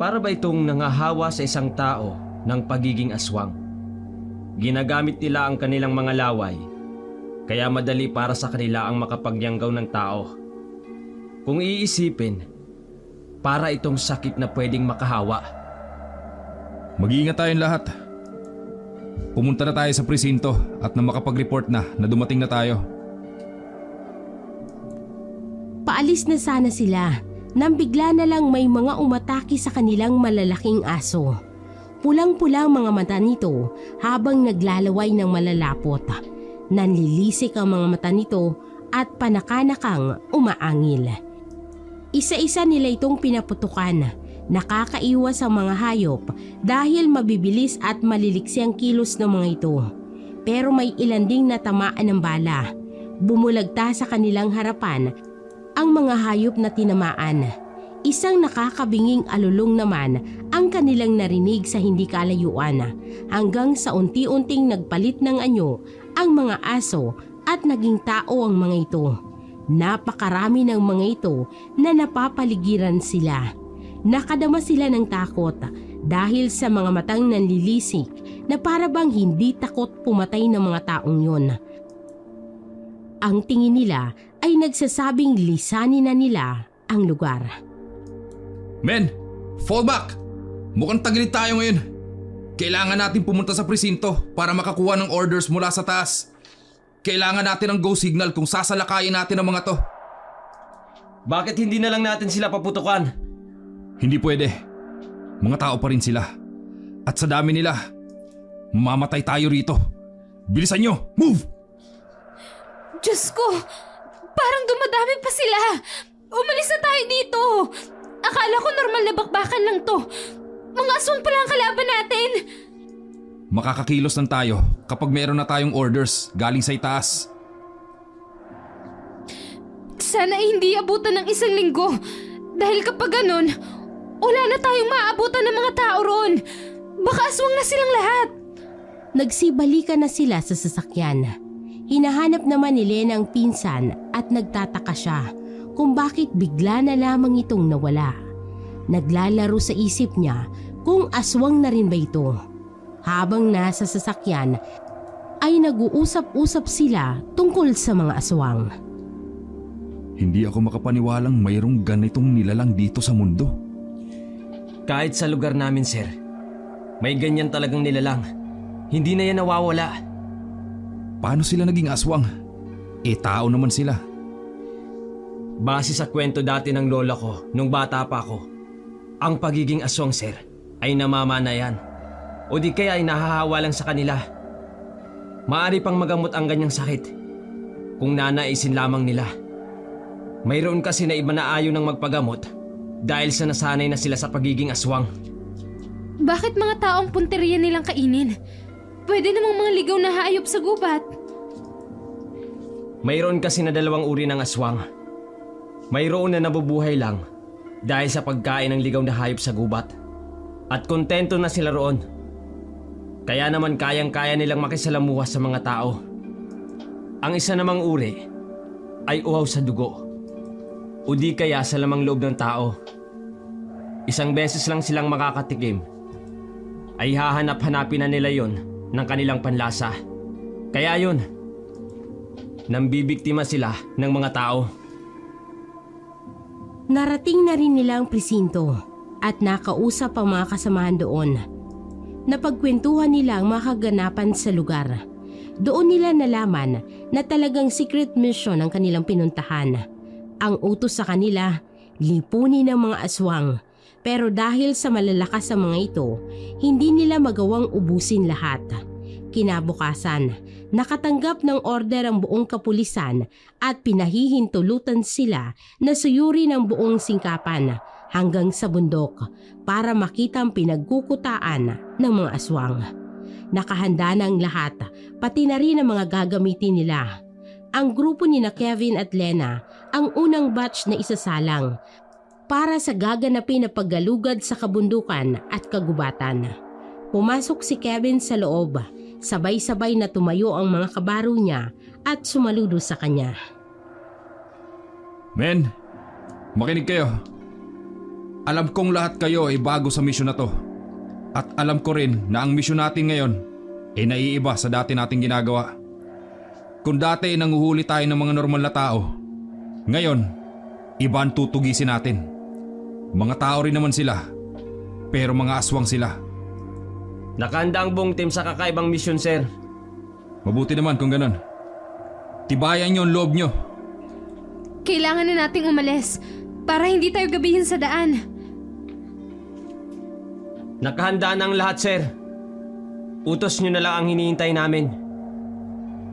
Para ba itong nangahawa sa isang tao ng pagiging aswang? Ginagamit nila ang kanilang mga laway, kaya madali para sa kanila ang makapagyanggaw ng tao. Kung iisipin, para itong sakit na pwedeng makahawa. Mag-iingat tayong lahat. Pumunta na tayo sa presinto at na makapag-report na dumating na tayo. Paalis na sana sila nang bigla na lang may mga umatake sa kanilang malalaking aso. Pulang-pula ang mga mata nito habang naglalaway ng malalapot. Nanlilisik ang mga mata nito at panakanakang umaangil. Isa-isa nila itong pinaputukan. Nakakaiwas ang mga hayop dahil mabibilis at maliliksi ang kilos ng mga ito. Pero may ilan ding natamaan ng bala. Bumulagta sa kanilang harapan ang mga hayop na tinamaan. Isang nakakabinging alulong naman ang kanilang narinig sa hindi kalayuan hanggang sa unti-unting nagpalit ng anyo ang mga aso at naging tao ang mga ito. Napakarami ng mga ito na napapaligiran sila. Nakadama sila ng takot dahil sa mga matang nanlilisik na parabang hindi takot pumatay ng mga taong yon. Ang tingin nila ay nagsasabing lisanin na nila ang lugar. Men, fall back! Mukhang tagilid tayo ngayon. Kailangan natin pumunta sa presinto para makakuha ng orders mula sa taas. Kailangan natin ng go signal kung sasalakayin natin ang mga to. Bakit hindi na lang natin sila paputukan? Hindi pwede. Mga tao pa rin sila. At sa dami nila, mamamatay tayo rito. Bilisan nyo! Move! Diyos ko! Parang dumadami pa sila! Umalis na tayo dito! Akala ko normal na bakbakan lang to. Mga aswang pala ang kalaban natin! Makakakilos lang tayo kapag meron na tayong orders galing sa itaas. Sana ay hindi abutan ng 1 linggo. Dahil kapag ganun, wala na tayong maabutan ng mga tao roon. Baka aswang na silang lahat. Nagsibalikan na sila sa sasakyan. Hinahanap naman ni Lena ang pinsan at nagtataka siya kung bakit bigla na lamang itong nawala. Naglalaro sa isip niya kung aswang na rin ba ito. Habang nasa sasakyan ay nag-uusap-usap sila tungkol sa mga aswang. Hindi ako makapaniwalang mayroong ganitong nilalang dito sa mundo. Kahit sa lugar namin, sir, may ganyan talagang nilalang. Hindi na yan nawawala. Paano sila naging aswang? Tao naman sila. Base sa kwento dati ng lola ko nung bata pa ako, ang pagiging aswang, sir, ay namamana yan. O di kaya ay nahahawa lang sa kanila. Maaari pang magamot ang ganyang sakit kung nanaisin lamang nila. Mayroon kasi na iba na ayaw ng magpagamot dahil sa nasanay na sila sa pagiging aswang. Bakit mga taong punteriya nilang kainin? Pwede namang mga ligaw na hayop sa gubat. Mayroon kasi na 2 uri ng aswang. Mayroon na nabubuhay lang dahil sa pagkain ng ligaw na hayop sa gubat. At kontento na sila roon. Kaya naman kayang-kaya nilang makisalamuha sa mga tao. Ang isa namang uri ay uhaw sa dugo. O di kaya sa lamang loob ng tao. Isang beses lang silang makakatikim, ay hahanap-hanapin na nila yon ng kanilang panlasa. Kaya yun, nambibiktima sila ng mga tao. Narating na rin nila ang presinto at nakausap ang mga kasamahan doon. Napagkwentuhan nila ang mga kaganapan sa lugar. Doon nila nalaman na talagang secret mission ang kanilang pinuntahan. Ang utos sa kanila, lipunin ng mga aswang. Pero dahil sa malalakas sa mga ito, hindi nila magawang ubusin lahat. Kinabukasan, nakatanggap ng order ang buong kapulisan at pinahihintulutan sila na suyuri ng buong singkapan hanggang sa bundok para makita ang pinagkukutaan ng mga aswang. Nakahanda na ang lahat, pati na rin ang mga gagamitin nila. Ang grupo ni na Kevin at Lena ang unang batch na isasalang para sa gaganapin na paggalugad sa kabundukan at kagubatan. Pumasok si Kevin sa loob. Sabay-sabay na tumayo ang mga kabaro niya at sumaludo sa kanya. Men, makinig kayo. Alam kong lahat kayo ay bago sa misyon na to. At alam ko rin na ang misyon natin ngayon ay naiiba sa dati nating ginagawa. Kung dati nanguhuli tayo ng mga normal na tao, ngayon, iba ang tutugisin natin. Mga tao rin naman sila, pero mga aswang sila. Nakahanda ang buong team sa kakaibang misyon, sir. Mabuti naman kung ganun. Tibayan niyo ang loob niyo. Kailangan na nating umalis para hindi tayo gabihin sa daan. Nakahanda na ang lahat, sir. Utos nyo na lang ang hinihintay namin.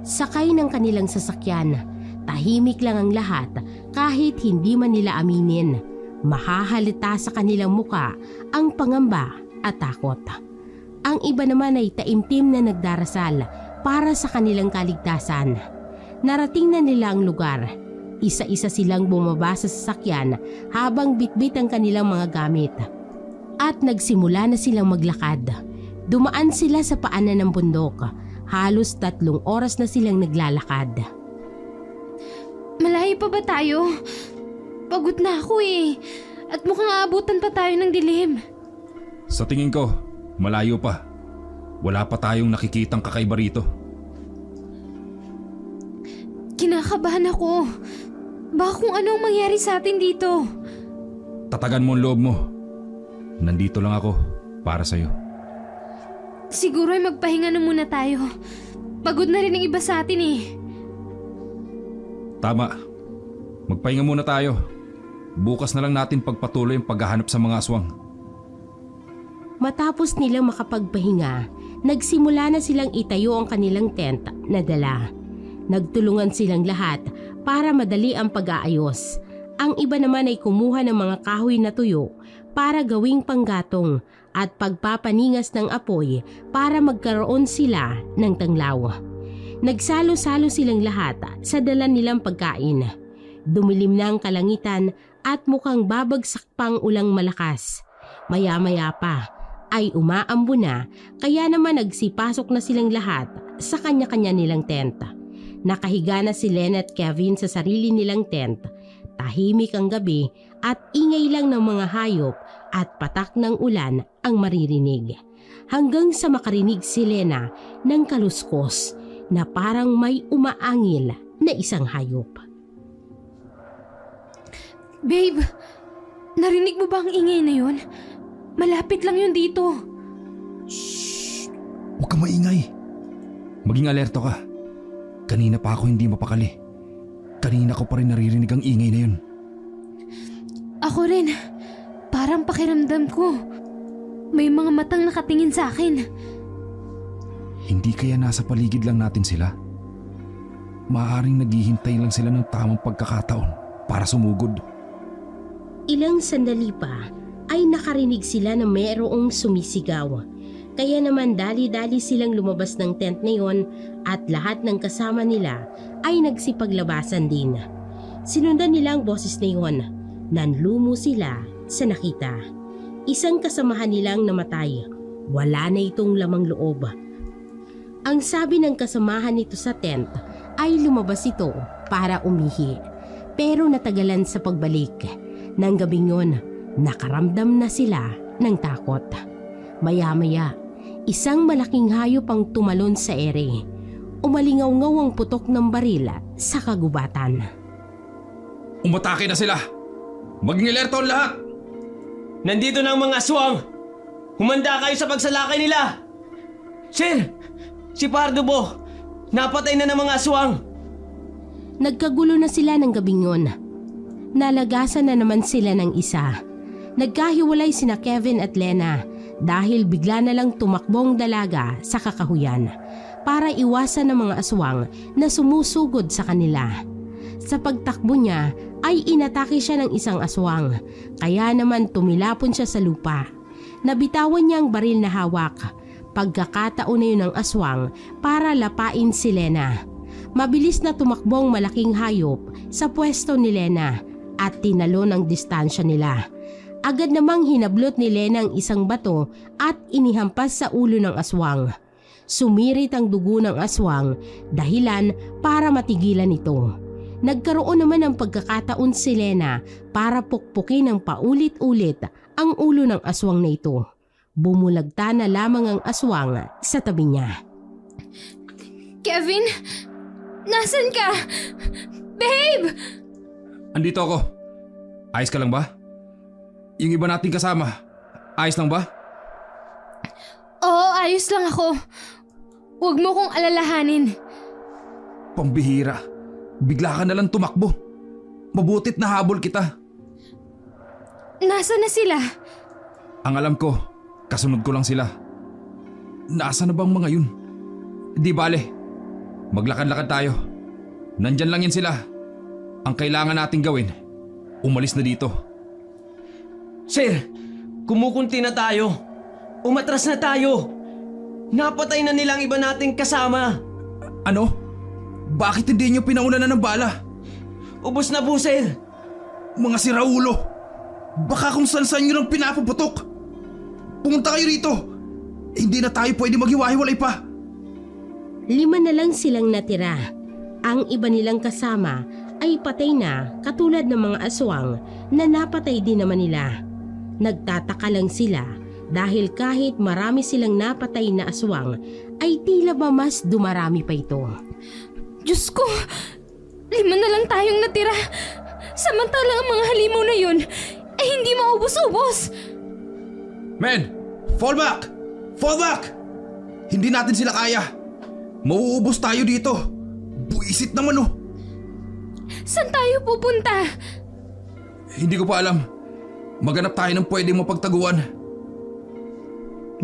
Sakay ng kanilang sasakyan. Tahimik lang ang lahat kahit hindi man nila aminin. Mahahalata sa kanilang muka ang pangamba at takot. Ang iba naman ay taimtim na nagdarasal para sa kanilang kaligtasan. Narating na nila ang lugar. Isa-isa silang bumaba sa sasakyan habang bitbit ang kanilang mga gamit. At nagsimula na silang maglakad. Dumaan sila sa paanan ng bundok. Halos 3 oras na silang naglalakad. Malayo pa ba tayo? Pagod na ako eh. At mukhang aabutan pa tayo ng dilim. Sa tingin ko, malayo pa. Wala pa tayong nakikitang kakaiba rito. Kinakabahan ako. Baka kung ano ang mangyari sa atin dito. Tatagan mo ang loob mo. Nandito lang ako para sa'yo. Siguro ay magpahinga na muna tayo. Pagod na rin ang iba sa atin eh. Tama. Magpahinga muna tayo. Bukas na lang natin pagpatuloy ang paghahanap sa mga aswang. Matapos nilang makapagpahinga, nagsimula na silang itayo ang kanilang tent na dala. Nagtulungan silang lahat para madali ang pag-aayos. Ang iba naman ay kumuha ng mga kahoy na tuyo para gawing panggatong at pagpapaningas ng apoy para magkaroon sila ng tanglaw. Nagsalo-salo silang lahat sa dala nilang pagkain. Dumilim na ang kalangitan at mukhang babagsak pang ulang malakas. Maya-maya pa ay umaambo na, kaya naman nagsipasok na silang lahat sa kanya-kanya nilang tent. Nakahiga na si Len at Kevin sa sarili nilang tent. Tahimik ang gabi at ingay lang ng mga hayop at patak ng ulan ang maririnig. Hanggang sa makarinig si Lena ng kaluskos na parang may umaangil na isang hayop. Babe, narinig mo ba ang ingay na yun? Malapit lang yun dito. Huwag kang maingay. Maging alerto ka. Kanina pa ako hindi mapakali. Kanina ko pa rin naririnig ang ingay na yun. Ako rin. Parang pakiramdam ko. May mga matang nakatingin sa akin. Hindi kaya nasa paligid lang natin sila? Maaaring naghihintay lang sila ng tamang pagkakataon para sumugod. Ilang sandali pa ay nakarinig sila na mayroong sumisigaw. Kaya naman dali-dali silang lumabas ng tent na yon at lahat ng kasama nila ay nagsipaglabasan din. Sinundan nila ang boses na yon. Nanlumo sila sa nakita. Isang kasamahan nilang namatay. Wala na itong lamang loob. Ang sabi ng kasamahan nito sa tent ay lumabas ito para umihi. Pero natagalan sa pagbalik. Nang gabing yon, nakaramdam na sila ng takot. Maya-maya, isang malaking hayop ang tumalon sa ere. Umalingaw-ngaw ang putok ng baril sa kagubatan. Umatake na sila! Maging alerto ang lahat! Nandito na ang mga aswang! Humanda kayo sa pagsalakay nila! Sir! Si Pardubo! Napatay na ng mga aswang! Nagkagulo na sila ng gabing yon. Nalagasan na naman sila ng isa. Nagkahiwalay sina Kevin at Lena dahil bigla na lang tumakbong dalaga sa kakahuyan para iwasan ng mga aswang na sumusugod sa kanila. Sa pagtakbo niya ay inatake siya ng isang aswang, kaya naman tumilapon siya sa lupa. Nabitawan niya ang baril na hawak. Pagkakataon na yun ng aswang para lapain si Lena. Mabilis na tumakbong malaking hayop sa pwesto ni Lena at tinalo ng distansya nila. Agad namang hinablot ni Lena ang isang bato at inihampas sa ulo ng aswang. Sumirit ang dugo ng aswang, dahilan para matigilan ito. Nagkaroon naman ng pagkakataon si Lena para pukpukin ng paulit-ulit ang ulo ng aswang na ito. Bumulagta na lamang ang aswang sa tabi niya. Kevin? Nasaan ka? Babe! Andito ako. Ayos ka lang ba? Yung iba nating kasama, ayos lang ba? Oo, ayos lang ako. Huwag mo kong alalahanin. Pambihira. Bigla ka nalang tumakbo. Mabutit na habol kita. Nasaan na sila? Ang alam ko, kasunod ko lang sila. Nasa na bang mga yun? Di bale, maglakad-lakad tayo. Nandyan lang yan sila. Ang kailangan nating gawin, umalis na dito. Sir, kumukunti na tayo. Umatras na tayo. Napatay na nilang iba nating kasama. Ano? Bakit hindi nyo pinauna na ng bala? Ubos na po, sir. Mga siraulo! Baka kung saan-saan nyo nang pinapaputok. Pumunta kayo rito. Hindi na tayo pwede maghiwa-hiwalay pa. 5 na lang silang natira. Ang iba nilang kasama ay patay na katulad ng mga aswang na napatay din naman nila. Nagtataka lang sila dahil kahit marami silang napatay na aswang ay tila ba mas dumarami pa ito. Diyos ko! 5 na lang tayong natira. Samantala ang mga halimaw na yun ay hindi maubos-ubos. Men! Fall back! Fall back! Hindi natin sila kaya. Mauubos tayo dito. Buisit naman oh. Saan tayo pupunta? Hindi ko pa alam. Maghanap tayo ng pwedeng mapagtaguan.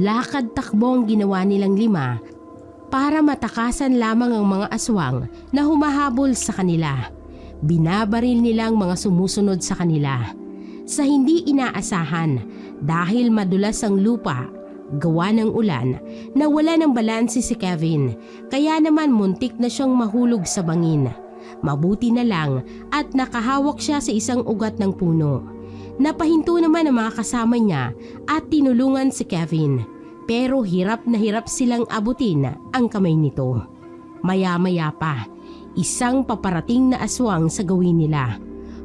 Lakad-takbo ang ginawa nilang 5 para matakasan lamang ang mga aswang na humahabol sa kanila. Binabaril nila ang mga sumusunod sa kanila. Sa hindi inaasahan dahil madulas ang lupa, gawa ng ulan, nawala ng balanse si Kevin kaya naman muntik na siyang mahulog sa bangin. Mabuti na lang at nakahawak siya sa isang ugat ng puno. Napahinto naman ang mga kasama niya at tinulungan si Kevin. Pero hirap na hirap silang abutin ang kamay nito. Maya-maya pa, isang paparating na aswang sa gawin nila.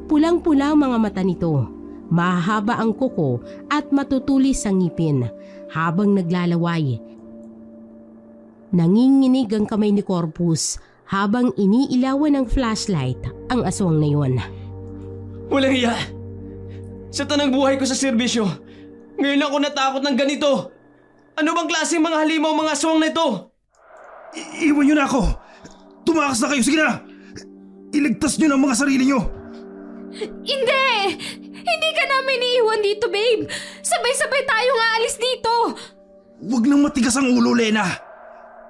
Pulang-pula ang mga mata nito. Mahaba ang kuko at matutulis ang ngipin habang naglalaway. Nanginginig ang kamay ni Corpus habang iniilawan ng flashlight ang aswang na yun. Walang iya. Sa tanang buhay ko sa serbisyo, ngayon ako natakot ng ganito. Ano bang klaseng mga halimaw mga aswang na ito? Iwan nyo na ako. Tumakas na kayo. Sige na. Iligtas nyo na ang mga sarili nyo. Hindi! Hindi ka namin iiwan dito, babe! Sabay-sabay tayong aalis dito! Huwag nang matigas ang ulo, Lena.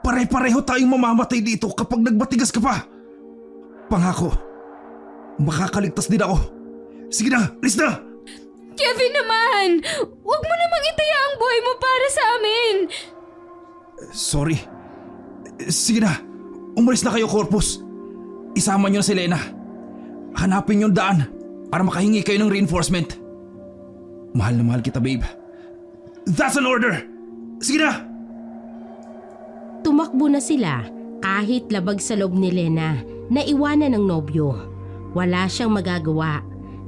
Pare-pareho tayong mamamatay dito kapag nagbatigas ka pa. Pangako, makakaligtas din ako. Sige na, alis na! Kevin naman! Huwag mo namang itaya ang buhay mo para sa amin! Sorry. Sige na, umalis na kayo, Corpus. Isama nyo na si Lena. Hanapin yung daan para makahingi kayo ng reinforcement. Mahal na mahal kita, babe. That's an order! Sige na! Tumakbo na sila kahit labag sa loob ni Lena na iwanan ng nobyo. Wala siyang magagawa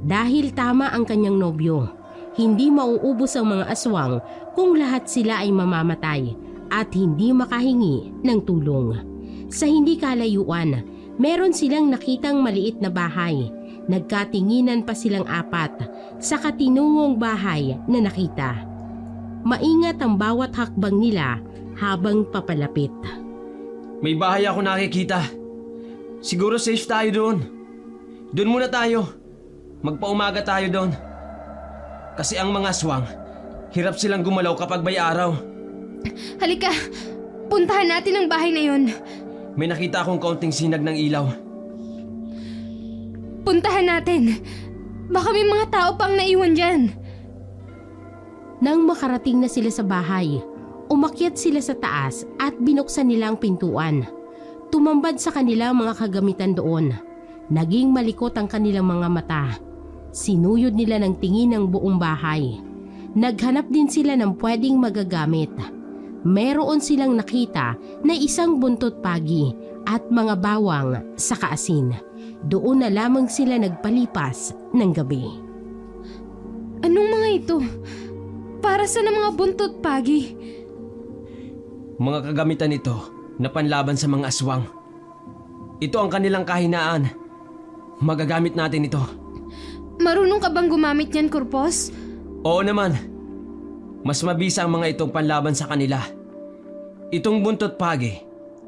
dahil tama ang kanyang nobyo. Hindi mauubos ang mga aswang kung lahat sila ay mamamatay at hindi makahingi ng tulong. Sa hindi kalayuan, meron silang nakitang maliit na bahay. Nagkatinginan pa silang 4 sa katinungong bahay na nakita. Maingat ang bawat hakbang nila habang papalapit. May bahay ako nakikita. Siguro safe tayo doon. Doon muna tayo. Magpaumaga tayo doon. Kasi ang mga aswang, hirap silang gumalaw kapag may araw. Halika, puntahan natin ang bahay na yun. May nakita akong kaunting sinag ng ilaw. Puntahan natin. Baka may mga tao pang naiwan dyan. Nang makarating na sila sa bahay, umakyat sila sa taas at binuksan nila ang pintuan. Tumambad sa kanila ang mga kagamitan doon. Naging malikot ang kanilang mga mata. Sinuyod nila ng tingin ang buong bahay. Naghanap din sila ng pwedeng magagamit. Meron silang nakita na isang buntot pagi at mga bawang sa kaasin. Doon na lamang sila nagpalipas ng gabi. Anong mga ito? Para sa mga buntot pagi? Mga kagamitan nito na panlaban sa mga aswang. Ito ang kanilang kahinaan. Magagamit natin ito. Marunong ka bang gumamit niyan, Korpos? Oo naman. Mas mabisa ang mga itong panlaban sa kanila. Itong buntot pagi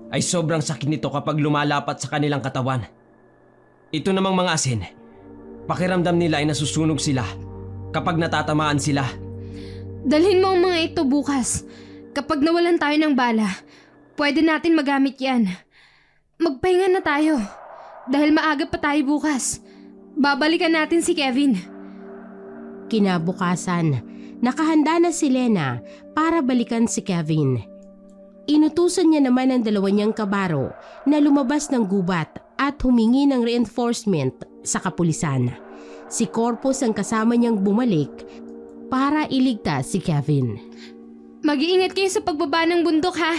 ay sobrang sakit nito kapag lumalapat sa kanilang katawan. Ito namang mga asin, pakiramdam nila ay nasusunog sila kapag natatamaan sila. Dalhin mo ang mga ito bukas. Kapag nawalan tayo ng bala, pwede natin magamit yan. Magpahinga na tayo. Dahil maaga pa tayo bukas. Babalikan natin si Kevin. Kinabukasan, nakahanda na si Lena para balikan si Kevin. Inutusan niya naman ang dalawa niyang kabaro na lumabas ng gubat at humingi ng reinforcement sa kapulisan. Si Corpus ang kasama niyang bumalik para iligtas si Kevin. Mag-iingat kayo sa pagbaba ng bundok, ha?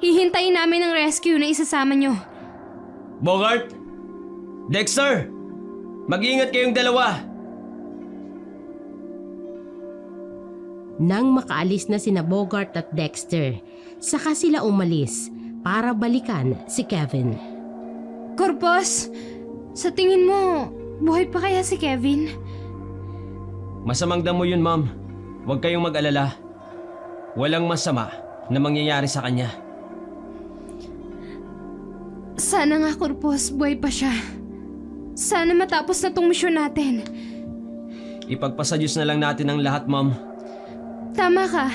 Hihintayin namin ang rescue na isasama nyo. Bogart! Dexter! Mag-iingat kayong dalawa! Nang makaalis na sina Bogart at Dexter, saka sila umalis para balikan si Kevin. Korpos, sa tingin mo, buhay pa kaya si Kevin? Masamang damo yun, ma'am. Huwag kayong mag-alala. Walang masama na mangyayari sa kanya. Sana nga, Korpos, buhay pa siya. Sana matapos na tong misyon natin. Ipagpasa Diyos na lang natin ang lahat, ma'am. Tama ka.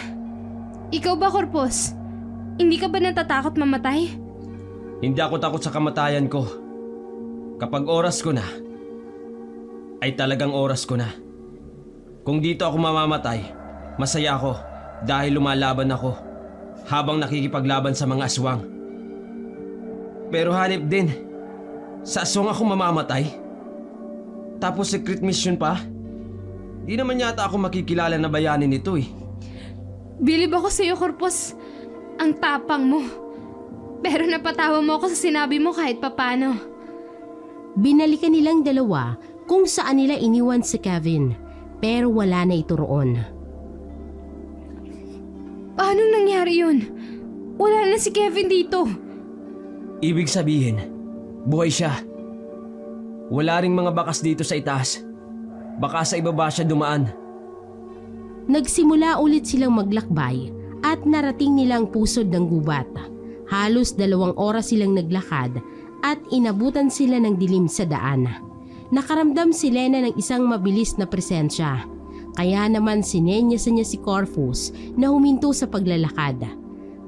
Ikaw ba, Korpos? Hindi ka ba natatakot mamatay? Hindi ako takot sa kamatayan ko. Kapag oras ko na, ay talagang oras ko na. Kung dito ako mamamatay, masaya ako dahil lumalaban ako habang nakikipaglaban sa mga aswang. Pero hanip din, sa aswang ako mamamatay? Tapos secret mission pa? Di naman yata ako makikilala na bayanin nito eh. Bilib ako sa iyo, Korpos. Ang tapang mo. Pero napatawa mo ako sa sinabi mo kahit papano. Binalikan nilang dalawa kung saan nila iniwan si Kevin, pero wala na ito roon. Paano nangyari yun? Wala na si Kevin dito. Ibig sabihin, buhay siya. Wala ring mga bakas dito sa itaas. Baka sa ibaba siya dumaan. Nagsimula ulit silang maglakbay at narating nilang pusod ng gubat. Halos 2 oras silang naglakad at inabutan sila ng dilim sa daan. Nakaramdam si Lena ng isang mabilis na presensya. Kaya naman sinenyasan niya si Corpus na huminto sa paglalakad.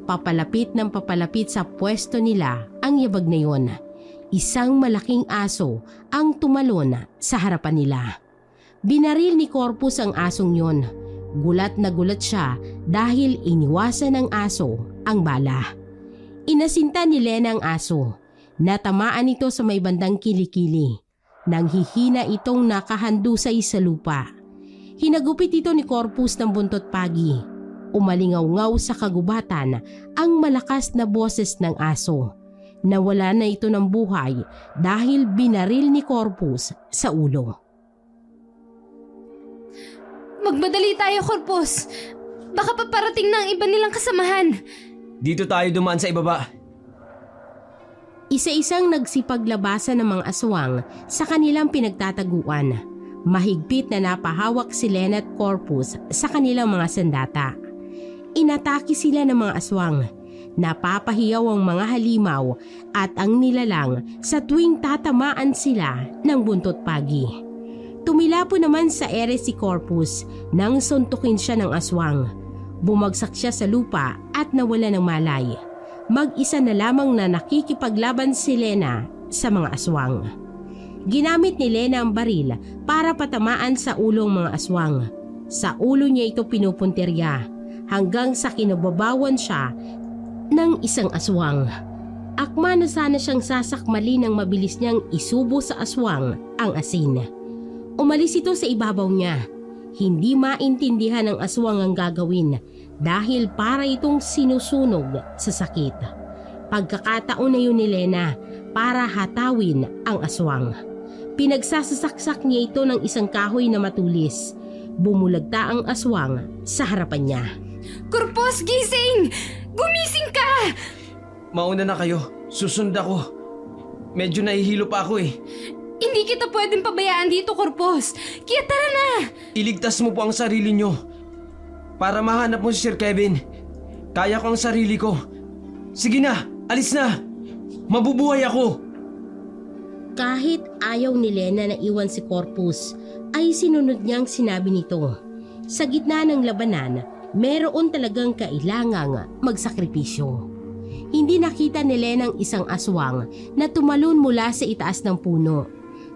Papalapit ng papalapit sa pwesto nila ang yabag na yun. Isang malaking aso ang tumalon sa harapan nila. Binaril ni Corpus ang asong yon. Gulat na gulat siya dahil iniwasan ng aso ang bala. Inasinta ni Lena ang aso. Natamaan ito sa may bandang kilikili. Nanghihina itong nakahandusay sa lupa. Hinagupit ito ni Corpus ng buntot pagi. Umalingaw-ngaw sa kagubatan ang malakas na boses ng aso. Nawala na ito ng buhay dahil binaril ni Corpus sa ulo. Magmadali tayo, Korpos. Baka paparating na ang iba nilang kasamahan. Dito tayo dumaan sa ibaba. Isa-isang nagsipaglabasan ng mga aswang sa kanilang pinagtataguan. Mahigpit na napahawak si Lena at Corpus sa kanilang mga sandata. Inatake sila ng mga aswang. Napapahiyaw ang mga halimaw at ang nilalang sa tuwing tatamaan sila ng buntot pagi. Tumilapo naman sa ere si Corpus nang suntukin siya ng aswang. Bumagsak siya sa lupa at nawala ng malay. Mag-isa na lamang na nakikipaglaban si Lena sa mga aswang. Ginamit ni Lena ang baril para patamaan sa ulong mga aswang. Sa ulo niya ito pinupuntirya hanggang sa kinababawan siya ng isang aswang. Akma na sana siyang sasakmali nang mabilis niyang isubo sa aswang ang asin. Umalis ito sa ibabaw niya. Hindi maintindihan ng aswang ang gagawin dahil para itong sinusunog sa sakit. Pagkakataon na yun ni Lena para hatawin ang aswang. Pinagsasasaksak niya ito ng isang kahoy na matulis. Bumulagta ang aswang sa harapan niya. Korpos, gising! Gumising ka! Mauna na kayo. Susund ako. Medyo nahihilo pa ako eh. Hindi kita pwedeng pabayaan dito, Korpos. Kaya tara na! Iligtas mo po ang sarili nyo. Para mahanap mo si Sir Kevin. Kaya ko ang sarili ko. Sige na, alis na. Mabubuhay ako. Kahit ayaw ni Lena na iwan si Corpus, ay sinunod niyang sinabi nito. Sa gitna ng labanan, meron talagang kailangang magsakripisyo. Hindi nakita ni Lena ang isang aswang na tumalon mula sa itaas ng puno.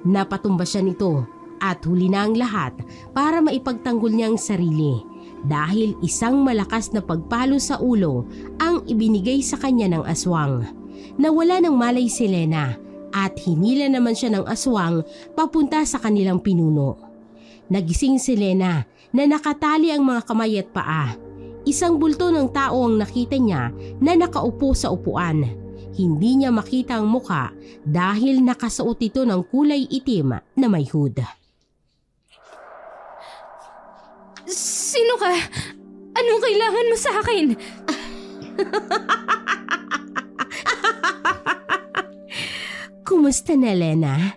Napatumba siya nito at huli na ang lahat para maipagtanggol niya ang sarili dahil isang malakas na pagpalo sa ulo ang ibinigay sa kanya ng aswang. Nawala ng malay si Lena at hinila naman siya ng aswang papunta sa kanilang pinuno. Nagising si Lena na nakatali ang mga kamay at paa. Isang bulto ng tao ang nakita niya na nakaupo sa upuan. Hindi niya makita ang muka dahil nakasuot ito ng kulay itim na may hood. Sino ka? Anong kailangan mo sa akin? Kumusta na, Lena?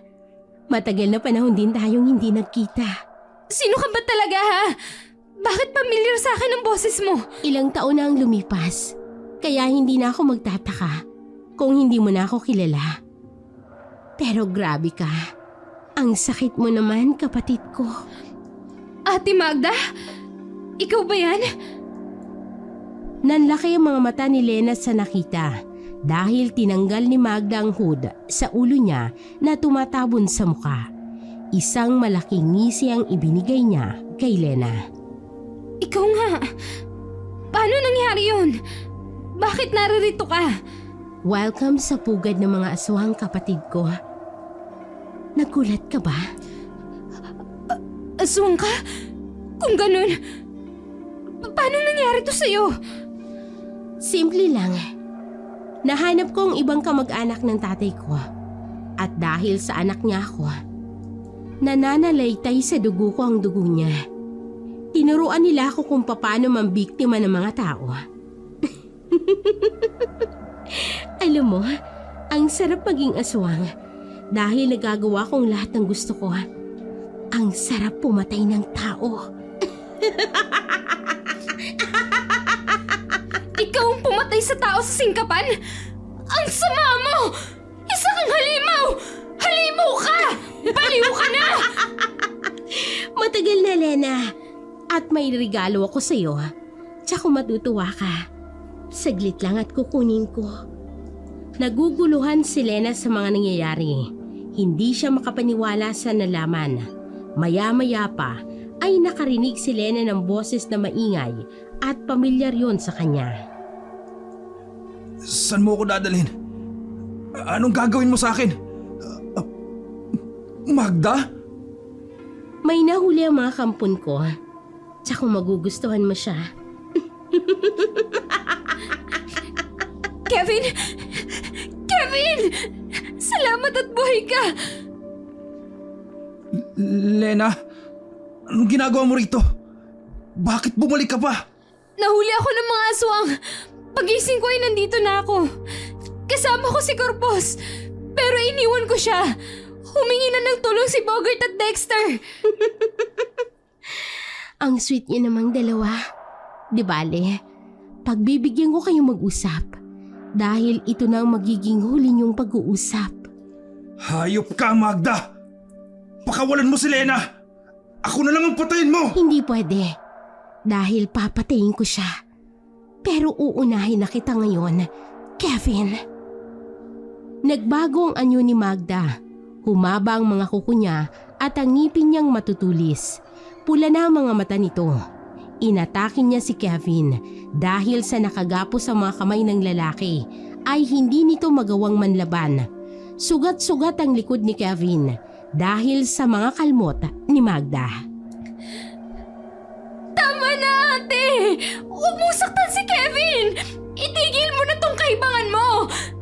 Matagal na panahon din tayong hindi nagkita. Sino ka ba talaga, ha? Bakit familiar sa akin ang boses mo? Ilang taon na ang lumipas, kaya hindi na ako magtataka kung hindi mo na ako kilala. Pero grabe ka. Ang sakit mo naman, kapatid ko. Ate Magda? Ikaw ba yan? Nanlaki ang mga mata ni Lena sa nakita dahil tinanggal ni Magda ang hood sa ulo niya na tumatabon sa muka. Isang malaking ngisi ang ibinigay niya kay Lena. Ikaw nga. Paano nangyari yun? Bakit naririto ka? Welcome sa pugad ng mga aswang, kapatid ko. Nagulat ka ba? Aswang ka? Kung ganun, paano nangyari to sa'yo? Simple lang. Nahanap ko ang ibang kamag-anak ng tatay ko. At dahil sa anak niya ako, nananalaytay sa dugo ko ang dugo niya. Tinuruan nila ako kung paano mambiktima ng mga tao. Alam mo, ang sarap maging aswang dahil nagagawa kong lahat ng gusto ko. Ang sarap pumatay ng tao. Ikaw ang pumatay sa tao sa singkapan? Ang sama mo! Isa kang halimaw! Halimaw ka! Baliw ka na! Matagal na, Lena. At may regalo ako sa'yo. Tsaka matutuwa ka. Saglit lang at kukunin ko. Naguguluhan si Lena sa mga nangyayari. Hindi siya makapaniwala sa nalaman. Maya-maya pa ay nakarinig si Lena ng boses na maingay at pamilyar yon sa kanya. Saan mo ako dadalhin? Anong gagawin mo sa akin? Magda? May nahuli ang mga kampon ko. Tsaka magugustuhan mo siya. Kevin! Kevin! Salamat at buhay ka! Lena, anong ginagawa mo rito? Bakit bumalik ka pa? Nahuli ako ng mga aswang. Pagising ko ay nandito na ako. Kasama ko si Corpus. Pero iniwan ko siya. Humingi na ng tulong si Bogart at Dexter. Ang sweet niyo namang dalawa. Di bale, pagbibigyan ko kayong mag-usap. Dahil ito na ang magiging huli niyong pag-uusap. Hayop ka, Magda! Pakawalan mo si Lena! Ako na lang ang patayin mo! Hindi pwede. Dahil papatayin ko siya. Pero uunahin na kita ngayon, Kevin. Nagbago ang anyo ni Magda. Humaba ang mga kuko niya at ang ngipin niyang matutulis. Pula na ang mga mata nito. Inatakin niya si Kevin dahil sa nakagapos sa mga kamay ng lalaki ay hindi nito magawang manlaban. Sugat-sugat ang likod ni Kevin dahil sa mga kalmot ni Magda. Tama na, ate! Huwag mong saktan si Kevin! Itigil mo na tong kaibangan mo!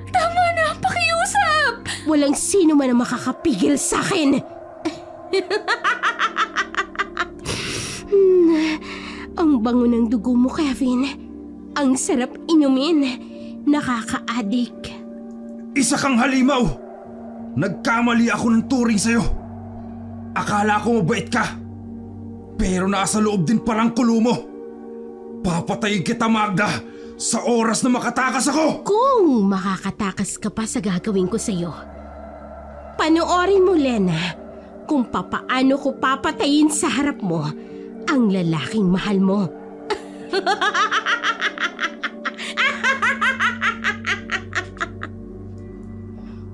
Tama na, pakiusap! Walang sino man ang makakapigil sa akin! Ang bango ng dugo mo, Kevin. Ang sarap inumin. Nakaka-addict. Isa kang halimaw! Nagkamali ako ng turing sa'yo. Akala ko mabait ka. Pero nasa loob din palang kulo mo. Papatayin kita, Magda, sa oras na makatakas ako! Kung makakatakas ka pa sa gagawin ko sa'yo, panoorin mo, Lena, kung papaano ko papatayin sa harap mo ang lalaking mahal mo.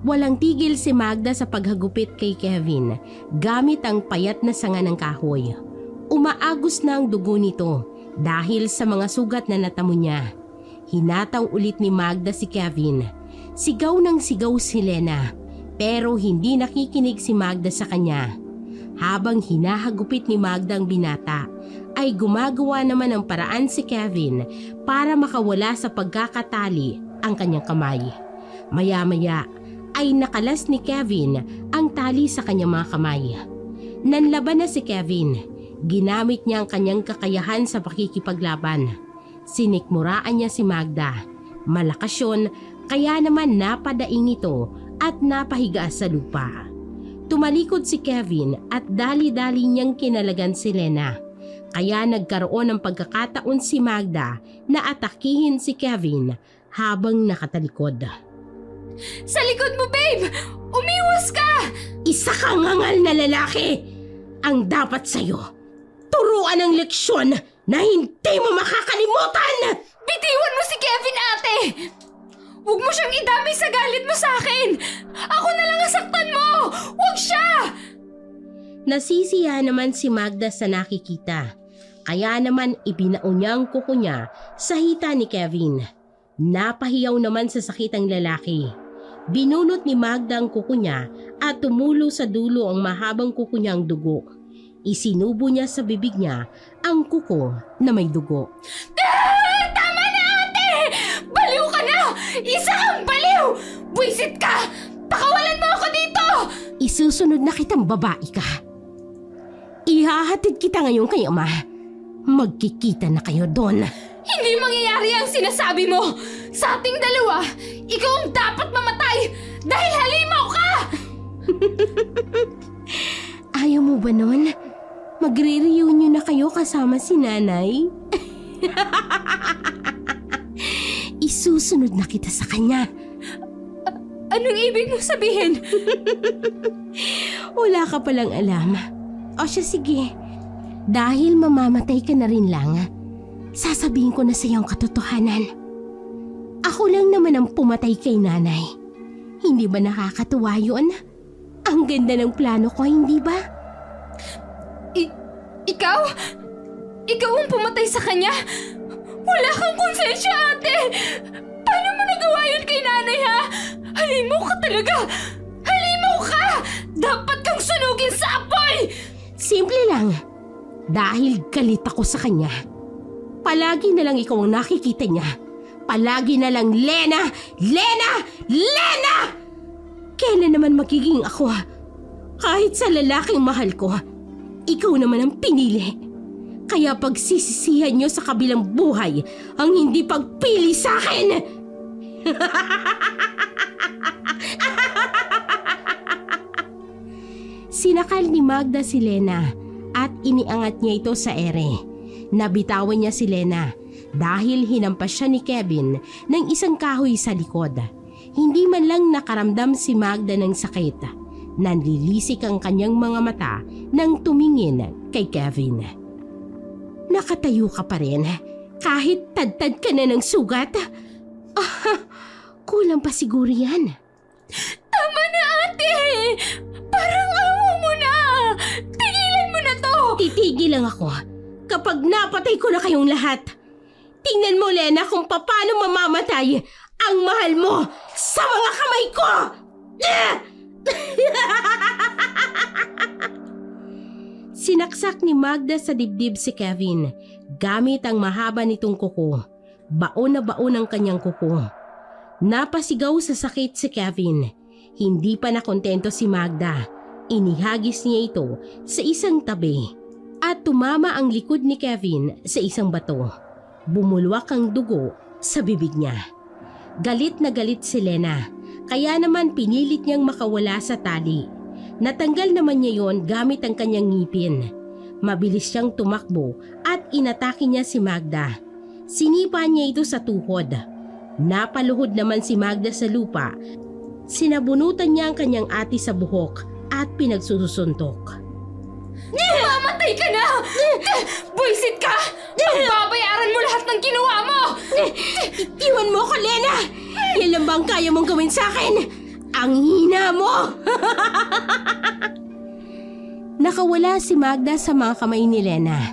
Walang tigil si Magda sa paghagupit kay Kevin gamit ang payat na sanga ng kahoy. Umaagos na ang dugo nito dahil sa mga sugat na natamo niya. Hinataw ulit ni Magda si Kevin. Sigaw ng sigaw si Lena, pero hindi nakikinig si Magda sa kanya. Habang hinahagupit ni Magda ang binata, ay gumagawa naman ng paraan si Kevin para makawala sa pagkakatali ang kanyang kamay. Maya-maya ay nakalas ni Kevin ang tali sa kanyang mga kamay. Nanlaban na si Kevin. Ginamit niya ang kanyang kakayahan sa pakikipaglaban. Sinikmuraan niya si Magda. Malakas yun, kaya naman napadaing ito at napahiga sa lupa. Tumalikod si Kevin at dali-dali niyang kinalagan si Lena. Kaya nagkaroon ng pagkakataon si Magda na atakihin si Kevin habang nakatalikod. Sa likod mo, babe! Umiwas ka! Isa kang hangal na lalaki! Ang dapat sa'yo, turuan ng leksyon na hindi mo makakalimutan! Bitiwan mo si Kevin, ate! Huwag mo siyang idamay sa galit mo sa akin! Ako na lang ang saktan mo! Huwag siya! Nasisiya naman si Magda sa nakikita. Kaya naman ibinaon niya ang kuko niya sa hita ni Kevin. Napahiyaw naman sa sakit ang lalaki. Binunot ni Magda ang kuko niya at tumulo sa dulo ang mahabang kuko niyang dugo. Isinubo niya sa bibig niya ang kuko na may dugo. Tama na, ate! Baliw ka na! Isa kang baliw! Buisit ka! Pakawalan mo ako dito! Isusunod na kitang babae ka. Ihahatid kita ngayon kay Ama. Magkikita na kayo doon. Hindi mangyayari ang sinasabi mo! Sa ating dalawa, ikaw ang dapat mamatay dahil halimaw ka! Ayaw mo ba nun? Magre-reunion na kayo kasama si nanay? Isusunod na kita sa kanya. Anong ibig mo sabihin? Wala ka palang alam. O siya, sige. Dahil mamamatay ka na rin lang, sasabihin ko na sa iyo ang katotohanan. Ako lang naman ang pumatay kay nanay. Hindi ba nakakatuwa yun? Ang ganda ng plano ko, hindi ba? Ikaw? Ikaw ang pumatay sa kanya? Wala kang konsensya, ate! Paano mo nagawa yun kay nanay, ha? Halimaw ka talaga! Halimaw ka! Dapat kang sunugin sa apoy! Simple lang. Dahil galit ako sa kanya. Palagi na lang ikaw ang nakikita niya. Palagi na lang, Lena! Lena! Lena! Kailan naman magiging ako? Kahit sa lalaking mahal ko, ikaw naman ang pinili. Kaya pagsisisihan niyo sa kabilang buhay ang hindi pagpili sa akin! Sinakal ni Magda si Lena at iniangat niya ito sa ere. Nabitawan niya si Lena dahil hinampas siya ni Kevin ng isang kahoy sa likod. Hindi man lang nakaramdam si Magda ng sakit. Nanlilisik ang kanyang mga mata nang tumingin kay Kevin. Nakatayo ka pa rin kahit tad-tad ka na ng sugat. Kulang pa siguro yan. Tama na, ate! Parang awa mo na! Tigilan mo na to! Titigil lang ako kapag napatay ko na kayong lahat. Tingnan mo, Lena, kung paano mamamatay ang mahal mo sa mga kamay ko! Sinaksak ni Magda sa dibdib si Kevin gamit ang mahaba nitong kuko. Baon na baon ang kanyang kuko. Napasigaw sa sakit si Kevin. Hindi pa nakontento si Magda. Inihagis niya ito sa isang tabi at tumama ang likod ni Kevin sa isang bato. Bumulwak ang dugo sa bibig niya. Galit na galit si Lena, kaya naman pinilit niyang makawala sa tali. Natanggal naman niya yon gamit ang kanyang ngipin. Mabilis siyang tumakbo at inatake niya si Magda. Sinipa niya ito sa tuhod. Napaluhod naman si Magda sa lupa. Sinabunutan niya ang kanyang ate sa buhok at pinagsusuntok. Mamatay ka na! Buisit ka! Pagbabayaran mo lahat ng ginawa mo! Iwan mo ko, Lena! Yan lang bang kaya mong gawin sa akin? Ang hina mo! Nakawala si Magda sa mga kamay ni Lena.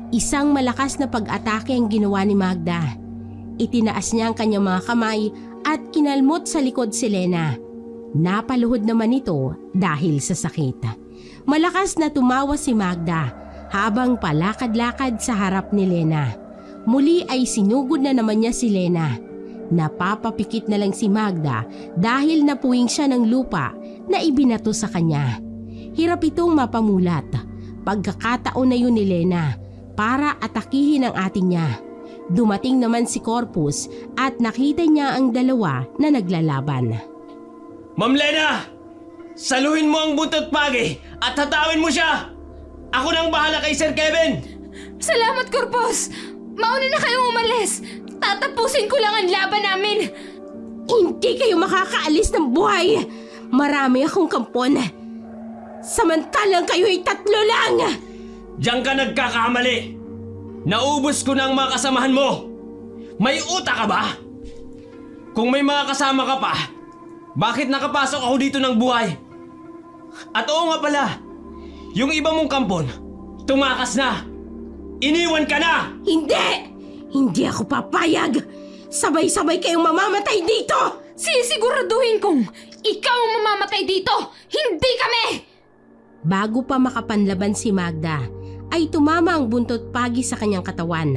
Isang malakas na pag-atake ang ginawa ni Magda. Itinaas niya ang kanyang mga kamay at kinalmot sa likod si Lena. Napaluhod naman ito dahil sa sakit. Malakas na tumawa si Magda habang palakad-lakad sa harap ni Lena. Muli ay sinugod na naman niya si Lena. Napapapikit na lang si Magda dahil napuwing siya ng lupa na ibinato sa kanya. Hirap itong mapamulat. Pagkakataon na yun ni Lena para atakihin ang ate niya. Dumating naman si Corpus at nakita niya ang dalawa na naglalaban. Ma'am Lena! Saluhin mo ang buntot pagi at hatawin mo siya! Ako nang bahala kay Sir Kevin! Salamat, Corpus! Mauna na kayong umalis! Tatapusin ko lang ang laban namin! Hindi kayo makakaalis ng buhay! Marami akong kampon. Samantalang kayo'y 3 lang! Diyan ka nagkakamali! Naubos ko na ang mga kasamahan mo! May utak ka ba? Kung may mga kasama ka pa, bakit nakapasok ako dito ng buhay? At oo nga pala, yung iba mong kampon, tumakas na! Iniwan ka na! Hindi! Hindi ako papayag! Sabay-sabay kayong mamamatay dito! Sisiguraduhin kong ikaw ang mamamatay dito! Hindi kami! Bago pa makapanlaban si Magda, ay tumama ang buntot pagi sa kanyang katawan.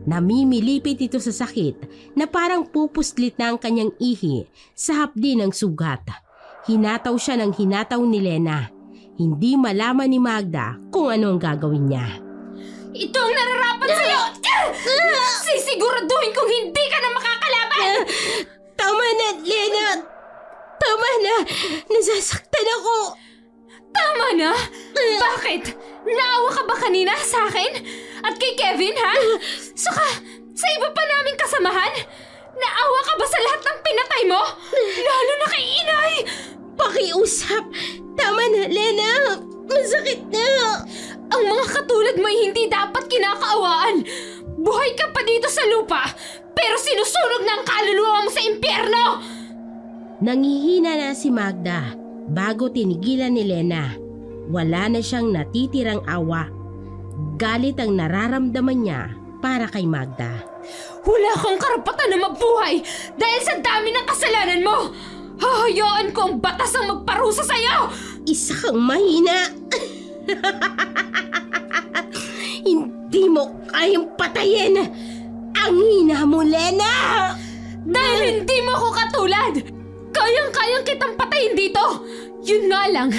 Namimilipit ito sa sakit na parang pupuslit na ang kanyang ihi sa hapdi ng sugat. Hinataw siya ng hinataw ni Lena. Hindi malaman ni Magda kung ano ang gagawin niya. Ito ang nararapat sa'yo! Sisiguraduhin kong hindi ka na makakalaban! Tama na, Lena! Tama na! Nasasaktan ako! Tama na! Bakit? Naawa ka ba kanina sa akin? At kay Kevin, ha? Saka, sa iba pa naming kasamahan? Naawa ka ba sa lahat ng pinatay mo? Lalo na kay Inay! Pakiusap! Tama na, Lena! Masakit na! Ang mga katulad mo ay hindi dapat kinakaawaan. Buhay ka pa dito sa lupa, pero sinusunog na ang kaluluwa mo sa impyerno! Nangihina na si Magda bago tinigilan ni Lena. Wala na siyang natitirang awa. Galit ang nararamdaman niya para kay Magda. Wala kang karapatan na mabuhay dahil sa dami ng kasalanan mo! Hahayaan ko ang batas ang magparusa sa'yo! Isa kang mahina! Hindi mo kayang patayin! Ang hina mo, Lena! Dahil hindi mo ako katulad! Kayang-kayang kitang patayin dito! Yun nga lang,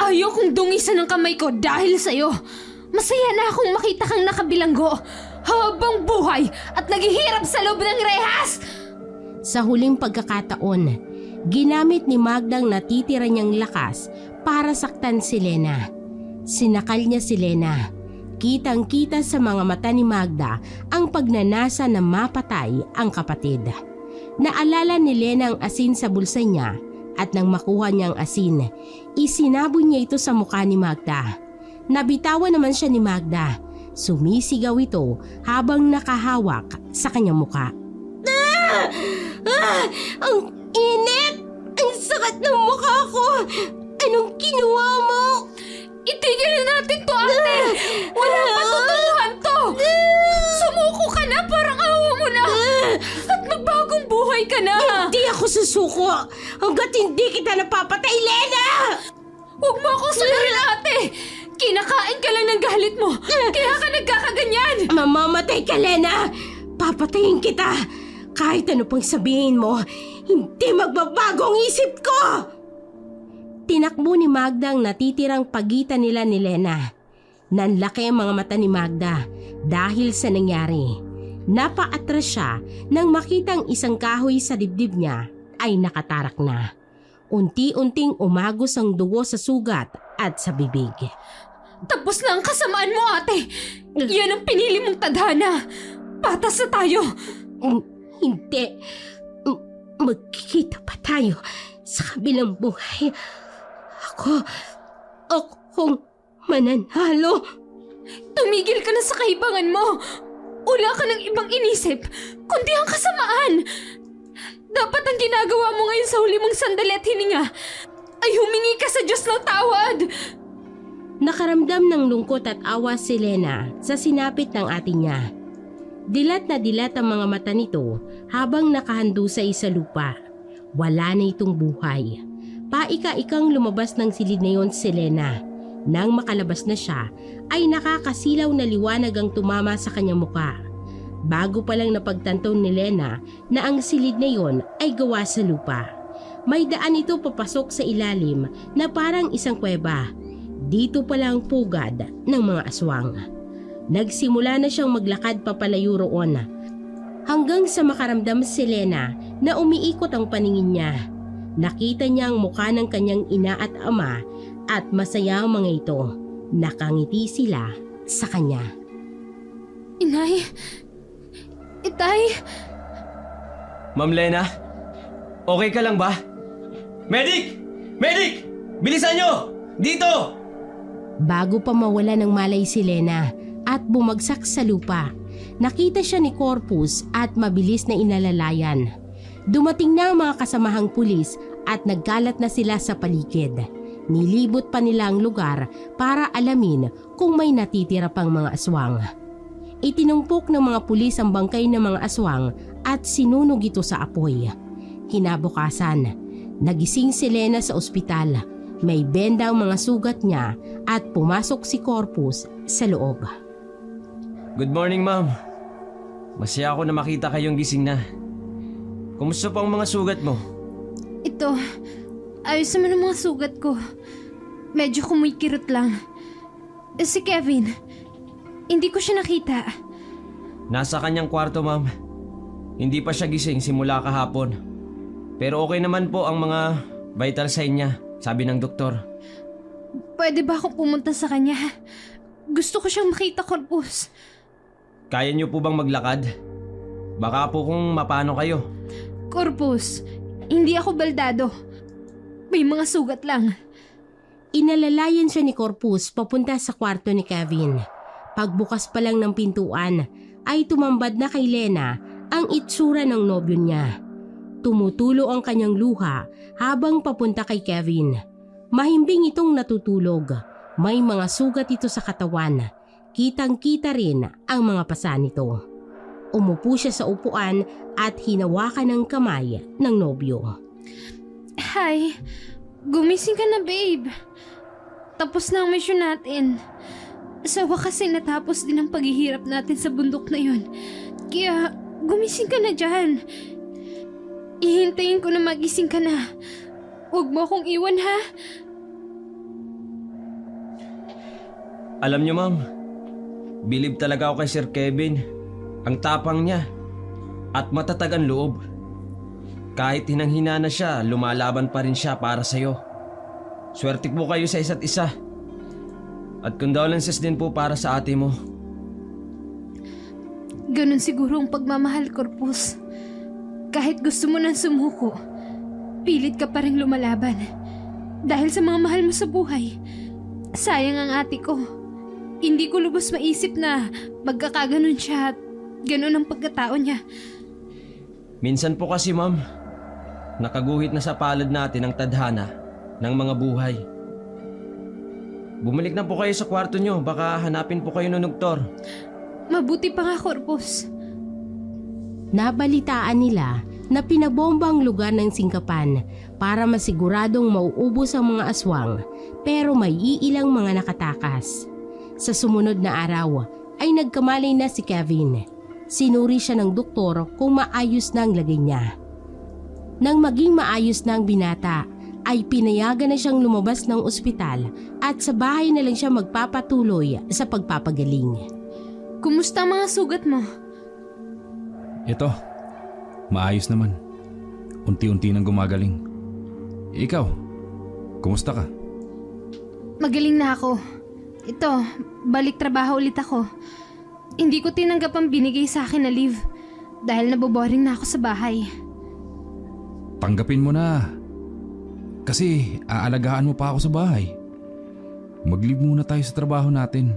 ayaw kong dungisan ng kamay ko dahil sa'yo. Masaya na akong makita kang nakabilanggo habang buhay at naghihirap sa loob ng rehas! Sa huling pagkakataon, ginamit ni Magda ang natitira niyang lakas para saktan si Lena. Sinakal niya si Lena. Kitang-kita sa mga mata ni Magda ang pagnanasa na mapatay ang kapatid. Naalala ni Lena ang asin sa bulsa niya at nang makuha niya ang asin, isinabon niya ito sa mukha ni Magda. Nabitawan naman siya ni Magda. Sumisigaw ito habang nakahawak sa kanyang mukha. Ang init! Ang sakit ng mukha ko! Anong ginawa mo? Itigil na natin to, ate! Walang patutunguhan to! Sumuko ka na, parang awa mo na! At magbagong buhay ka na! Hindi ako susuko hanggat hindi kita napapatay, Lena! Huwag mo akong sularin, ate! Kinakain ka lang ng galit mo. Kaya ka nagkakaganyan. Mamamatay ka, Lena! Papatayin kita! Kahit ano pang sabihin mo, hindi magbabago ang isip ko! Tinakbo ni Magda ang natitirang pagitan nila ni Lena. Nanlaki ang mga mata ni Magda dahil sa nangyari. Napaatras siya nang makitang isang kahoy sa dibdib niya ay nakatarak na. Unti-unting umagos ang dugo sa sugat at sa bibig. Tapos na ang kasamaan mo, ate. Yan ang pinili mong tadhana. Patas na tayo. Hindi. Magkikita pa tayo sa kabilang buhay. Akong mananalo. Tumigil ka na sa kaibangan mo. Wala ka ng ibang inisip, kundi ang kasamaan. Dapat ang ginagawa mo ngayon sa huli mong sandali at hininga ay humingi ka sa Diyos ng tawad. Nakaramdam ng lungkot at awa si Lena sa sinapit ng ate niya. Dilat na dilat ang mga mata nito habang nakahandusay sa lupa. Wala na itong buhay. Paika-ikang lumabas ng silid na yon si Lena. Nang makalabas na siya, ay nakakasilaw na liwanag ang tumama sa kanyang muka. Bago pa lang napagtanto ni Lena na ang silid na yon ay gawa sa lupa. May daan ito papasok sa ilalim na parang isang kuweba. Dito pala ang pugad ng mga aswang. Nagsimula na siyang maglakad papalayo roon. Hanggang sa makaramdam si Lena na umiikot ang paningin niya. Nakita niya ang mukha ng kanyang ina at ama at masaya ang mga ito. Nakangiti sila sa kanya. Inay? Itay? Ma'am Lena, okay ka lang ba? Medic! Medic! Bilisan nyo! Dito! Bago pa mawala ng malay si Lena at bumagsak sa lupa, nakita siya ni Corpus at mabilis na inalalayan. Dumating na ang mga kasamahang pulis at nagkalat na sila sa paligid. Nilibot pa nila ang lugar para alamin kung may natitira pang mga aswang. Itinumpok ng mga pulis ang bangkay ng mga aswang at sinunog ito sa apoy. Kinabukasan, nagising si Lena sa ospital. May benda ang mga sugat niya at pumasok si Corpus sa loob. Good morning, ma'am. Masaya ako na makita kayong gising na. Kumusta pa ang mga sugat mo? Ito, ayos naman ang mga sugat ko. Medyo kumikirot lang. Si Kevin, hindi ko siya nakita. Nasa kanyang kwarto, ma'am. Hindi pa siya gising simula kahapon. Pero okay naman po ang mga vital sign niya, sabi ng doktor. Pwede ba akong pumunta sa kanya? Gusto ko siyang makita, Corpus. Kaya niyo po bang maglakad? Baka po kung mapano kayo. Corpus, hindi ako baldado. May mga sugat lang. Inalalayan siya ni Corpus papunta sa kwarto ni Kevin. Pagbukas pa lang ng pintuan ay tumambad na kay Lena ang itsura ng nobyo niya. Tumutulo ang kanyang luha habang papunta kay Kevin. Mahimbing itong natutulog. May mga sugat ito sa katawan. Kitang-kita rin ang mga pasa nito. Umupo siya sa upuan at hinawakan ng kamay ng nobyo. Hi, gumising ka na, babe. Tapos na ang mission natin. Sa wakas ay natapos din ang paghihirap natin sa bundok na yon. Kaya gumising ka na dyan. Ihintayin ko na magising ka na. Huwag mo akong iwan, ha? Alam niyo, ma'am, bilib talaga ako kay Sir Kevin. Ang tapang niya at matatag ang loob. Kahit hinang-hina na siya, lumalaban pa rin siya para sa'yo. Swerte po kayo sa isa't isa. At condolences din po para sa ate mo. Ganun siguro ang pagmamahal, Corpus. Kahit gusto mo nang sumuko, pilit ka pa rin lumalaban. Dahil sa mga mahal mo sa buhay. Sayang ang ate ko. Hindi ko lubos maisip na magkakaganon siya at ganun ang pagkatao niya. Minsan po kasi, ma'am, nakaguhit na sa palad natin ang tadhana ng mga buhay. Bumalik na po kayo sa kwarto nyo. Baka hanapin po kayo ng doktor. Mabuti pa nga, Corpus. Nabalitaan nila na pinabomba ang lugar ng singkapan para masiguradong mauubos ang mga aswang, pero may iilang mga nakatakas. Sa sumunod na araw ay nagkamali na si Kevin. Sinuri siya ng doktor kung maayos na ang lagay niya. Nang maging maayos na ang binata, ay pinayagan na siyang lumabas ng ospital at sa bahay na lang siya magpapatuloy sa pagpapagaling. Kumusta ang mga sugat mo? Ito, maayos naman. Unti-unti nang gumagaling. Ikaw, kumusta ka? Magaling na ako. Ito, balik trabaho ulit ako. Hindi ko tinanggap ang binigay sa akin na leave dahil naboboring na ako sa bahay. Tanggapin mo na. Kasi aalagaan mo pa ako sa bahay. Mag-leave muna tayo sa trabaho natin.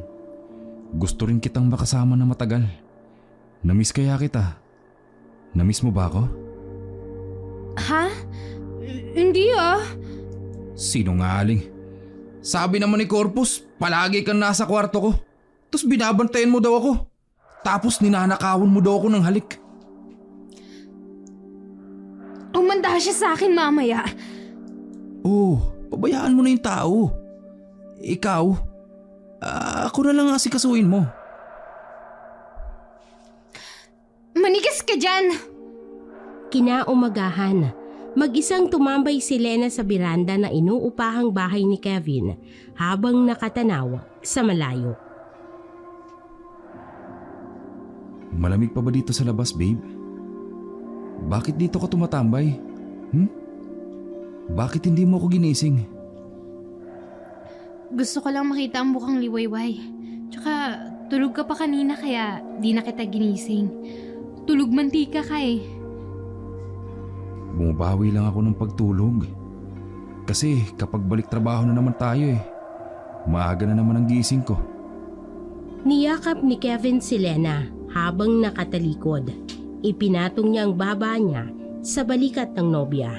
Gusto rin kitang makasama na matagal. Namiss kaya kita. Namiss mo ba ako? Ha? Hindi ah. Sinungaling. Sabi naman ni Corpus, palagi kang nasa kwarto ko. Tapos binabantayan mo daw ako. Tapos ninanakawan mo daw ako ng halik. Umanda siya sa akin mamaya. Oh, pabayaan mo na yung tao. Ikaw, ako na lang asikasuhin mo. Manigas ka dyan! Kinaumagahan, mag-isang tumambay si Lena sa biranda na inuupahang bahay ni Kevin habang nakatanaw sa malayo. Malamig pa ba dito sa labas, babe? Bakit dito ka tumatambay? Bakit hindi mo ako ginising? Gusto ko lang makita ang mukhang liwayway. Tsaka tulog ka pa kanina kaya di na kita ginising. Tulog mantika ka eh. Bumabawi lang ako ng pagtulog. Kasi kapag balik trabaho na naman tayo maaga na naman ang gising ko. Niyakap ni Kevin si Lena habang nakatalikod. Ipinatong niya ang baba niya sa balikat ng nobya.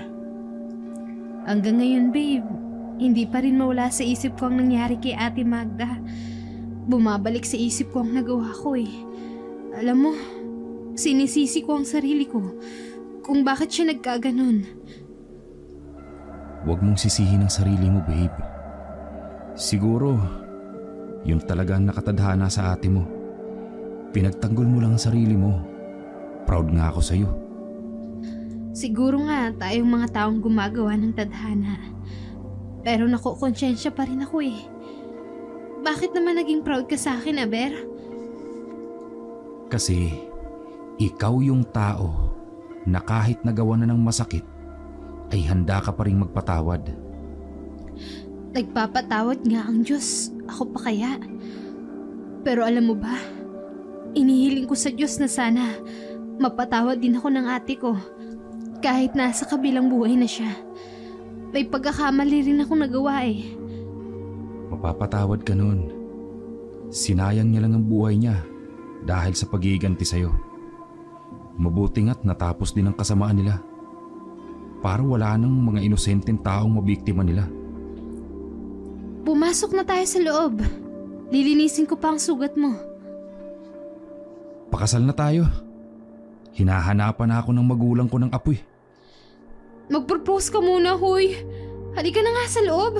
Hanggang ngayon babe, hindi pa rin mawala sa isip ko ang nangyari kay Ate Magda. Bumabalik sa isip ko ang nagawa ko eh. Alam mo, sinisisi ko ang sarili ko kung bakit siya nagkaganon. Huwag mong sisihin ang sarili mo, babe. Siguro, yun talaga ang nakatadhana sa ate mo. Pinagtanggol mo lang ang sarili mo. Proud nga ako sa'yo. Siguro nga tayong mga taong gumagawa ng tadhana. Pero nakukonsyensya pa rin ako eh. Bakit naman naging proud ka sa akin, Aber? Kasi, ikaw yung tao na kahit nagawa na ng masakit, ay handa ka pa rin magpatawad. Nagpapatawad nga ang Diyos. Ako pa kaya? Pero alam mo ba, inihiling ko sa Diyos na sana mapatawad din ako ng ate ko. Kahit nasa kabilang buhay na siya. May pagkakamali rin akong nagawa eh. Mapapatawad ka nun. Sinayang niya lang ang buhay niya dahil sa pagiganti sa'yo. Mabuti nga't natapos din ang kasamaan nila. Para wala nang mga inosenteng taong mabiktima nila. Pumasok na tayo sa loob. Lilinisin ko pa ang sugat mo. Pakasal na tayo. Hinahanapan na ako ng magulang ko ng apoy. Mag-propose ka muna, Hoy. Halika na nga sa loob.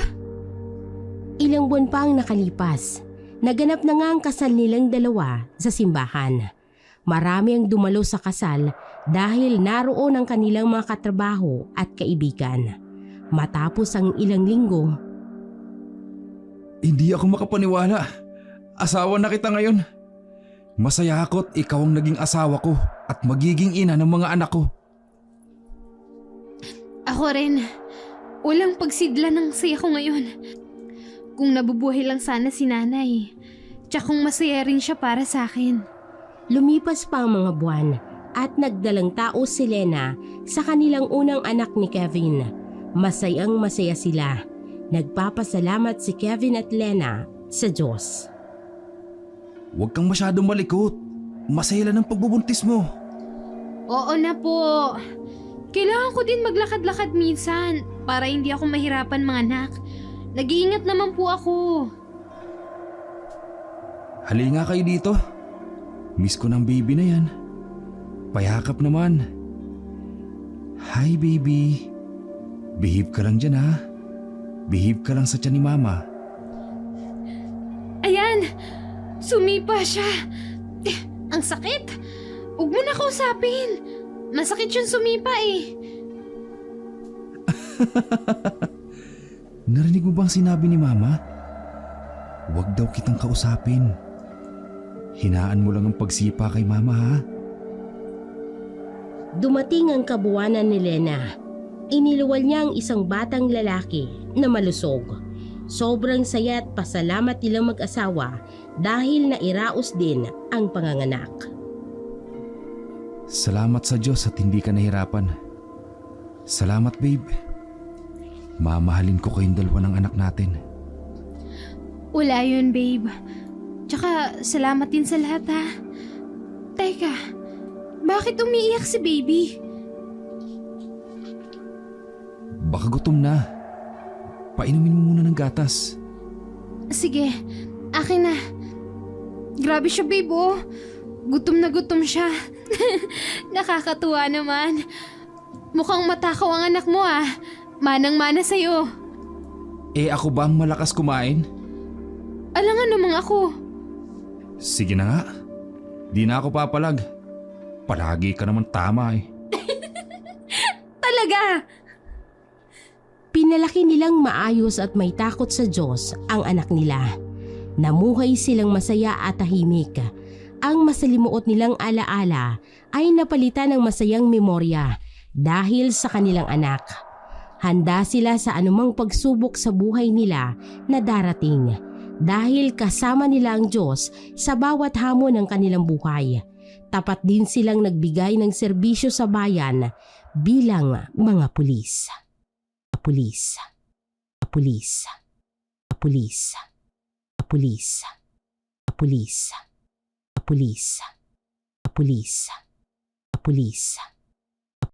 Ilang buwan pa ang nakalipas. Naganap na nga ang kasal nilang dalawa sa simbahan. Marami ang dumalo sa kasal dahil naroon ang kanilang mga katrabaho at kaibigan. Matapos ang ilang linggo, Hindi ako makapaniwala. Asawa na kita ngayon. Masaya ako't ikaw ang naging asawa ko at magiging ina ng mga anak ko. Ako rin. Walang pagsidla ng saya ko ngayon. Kung nabubuhay lang sana si nanay. Tsaka kung masaya rin siya para sa akin. lumipas pa ang mga buwan at nagdalang tao si Lena sa kanilang unang anak ni Kevin. Masayang masaya sila. Nagpapasalamat si Kevin at Lena sa Diyos. Huwag kang masyadong malikot. Masaya lang ang pagbubuntis mo. Oo na po. Kailangan ko din maglakad-lakad minsan para hindi ako mahirapan mga anak. Nag-iingat naman po ako. Hali nga kayo dito. Miss ko ng baby na yan. Payakap naman. Hi baby. Behave ka lang dyan ha. Behave ka lang sa tiyan ni mama. Ayan! Sumipa siya! Ang sakit! Huwag mo na kausapin! Masakit yung sumipa eh. Narinig mo bang sinabi ni mama? Huwag daw kitang kausapin. Hinaan mo lang ang pagsipa kay mama ha. Dumating ang kabuwanan ni Lena. Iniluwal niya ang isang batang lalaki na malusog. Sobrang saya at pasalamat nilang mag-asawa dahil nairaos din ang panganganak. Salamat sa Diyos at hindi ka nahirapan. Salamat babe. Mamahalin ko kayong dalawa ng anak natin. Wala yun, babe. Tsaka, salamat din sa lahat, ha? Teka, bakit umiiyak si baby? Baka gutom na. Painumin mo muna ng gatas. Sige, akin na. Grabe siya, babe, oh. Gutom na gutom siya. Nakakatuwa naman. Mukhang matakaw ang anak mo, ah. Manang-mana sa'yo. Eh ako ba ang malakas kumain? Alangan namang ako. Sige na nga. Di na ako papalag. Palagi ka naman tama eh. Talaga! Pinalaki nilang maayos at may takot sa Diyos ang anak nila. Namuhay silang masaya at tahimik. Ang masalimuot nilang alaala ay napalitan ng masayang memorya dahil sa kanilang anak. Handa sila sa anumang pagsubok sa buhay nila na darating dahil kasama nila ang Diyos sa bawat hamon ng kanilang buhay. Tapat din silang nagbigay ng serbisyo sa bayan bilang mga pulis. Pulis. Pulis. Pulis. Pulis. Pulis. Pulis. Pulis. Pulis.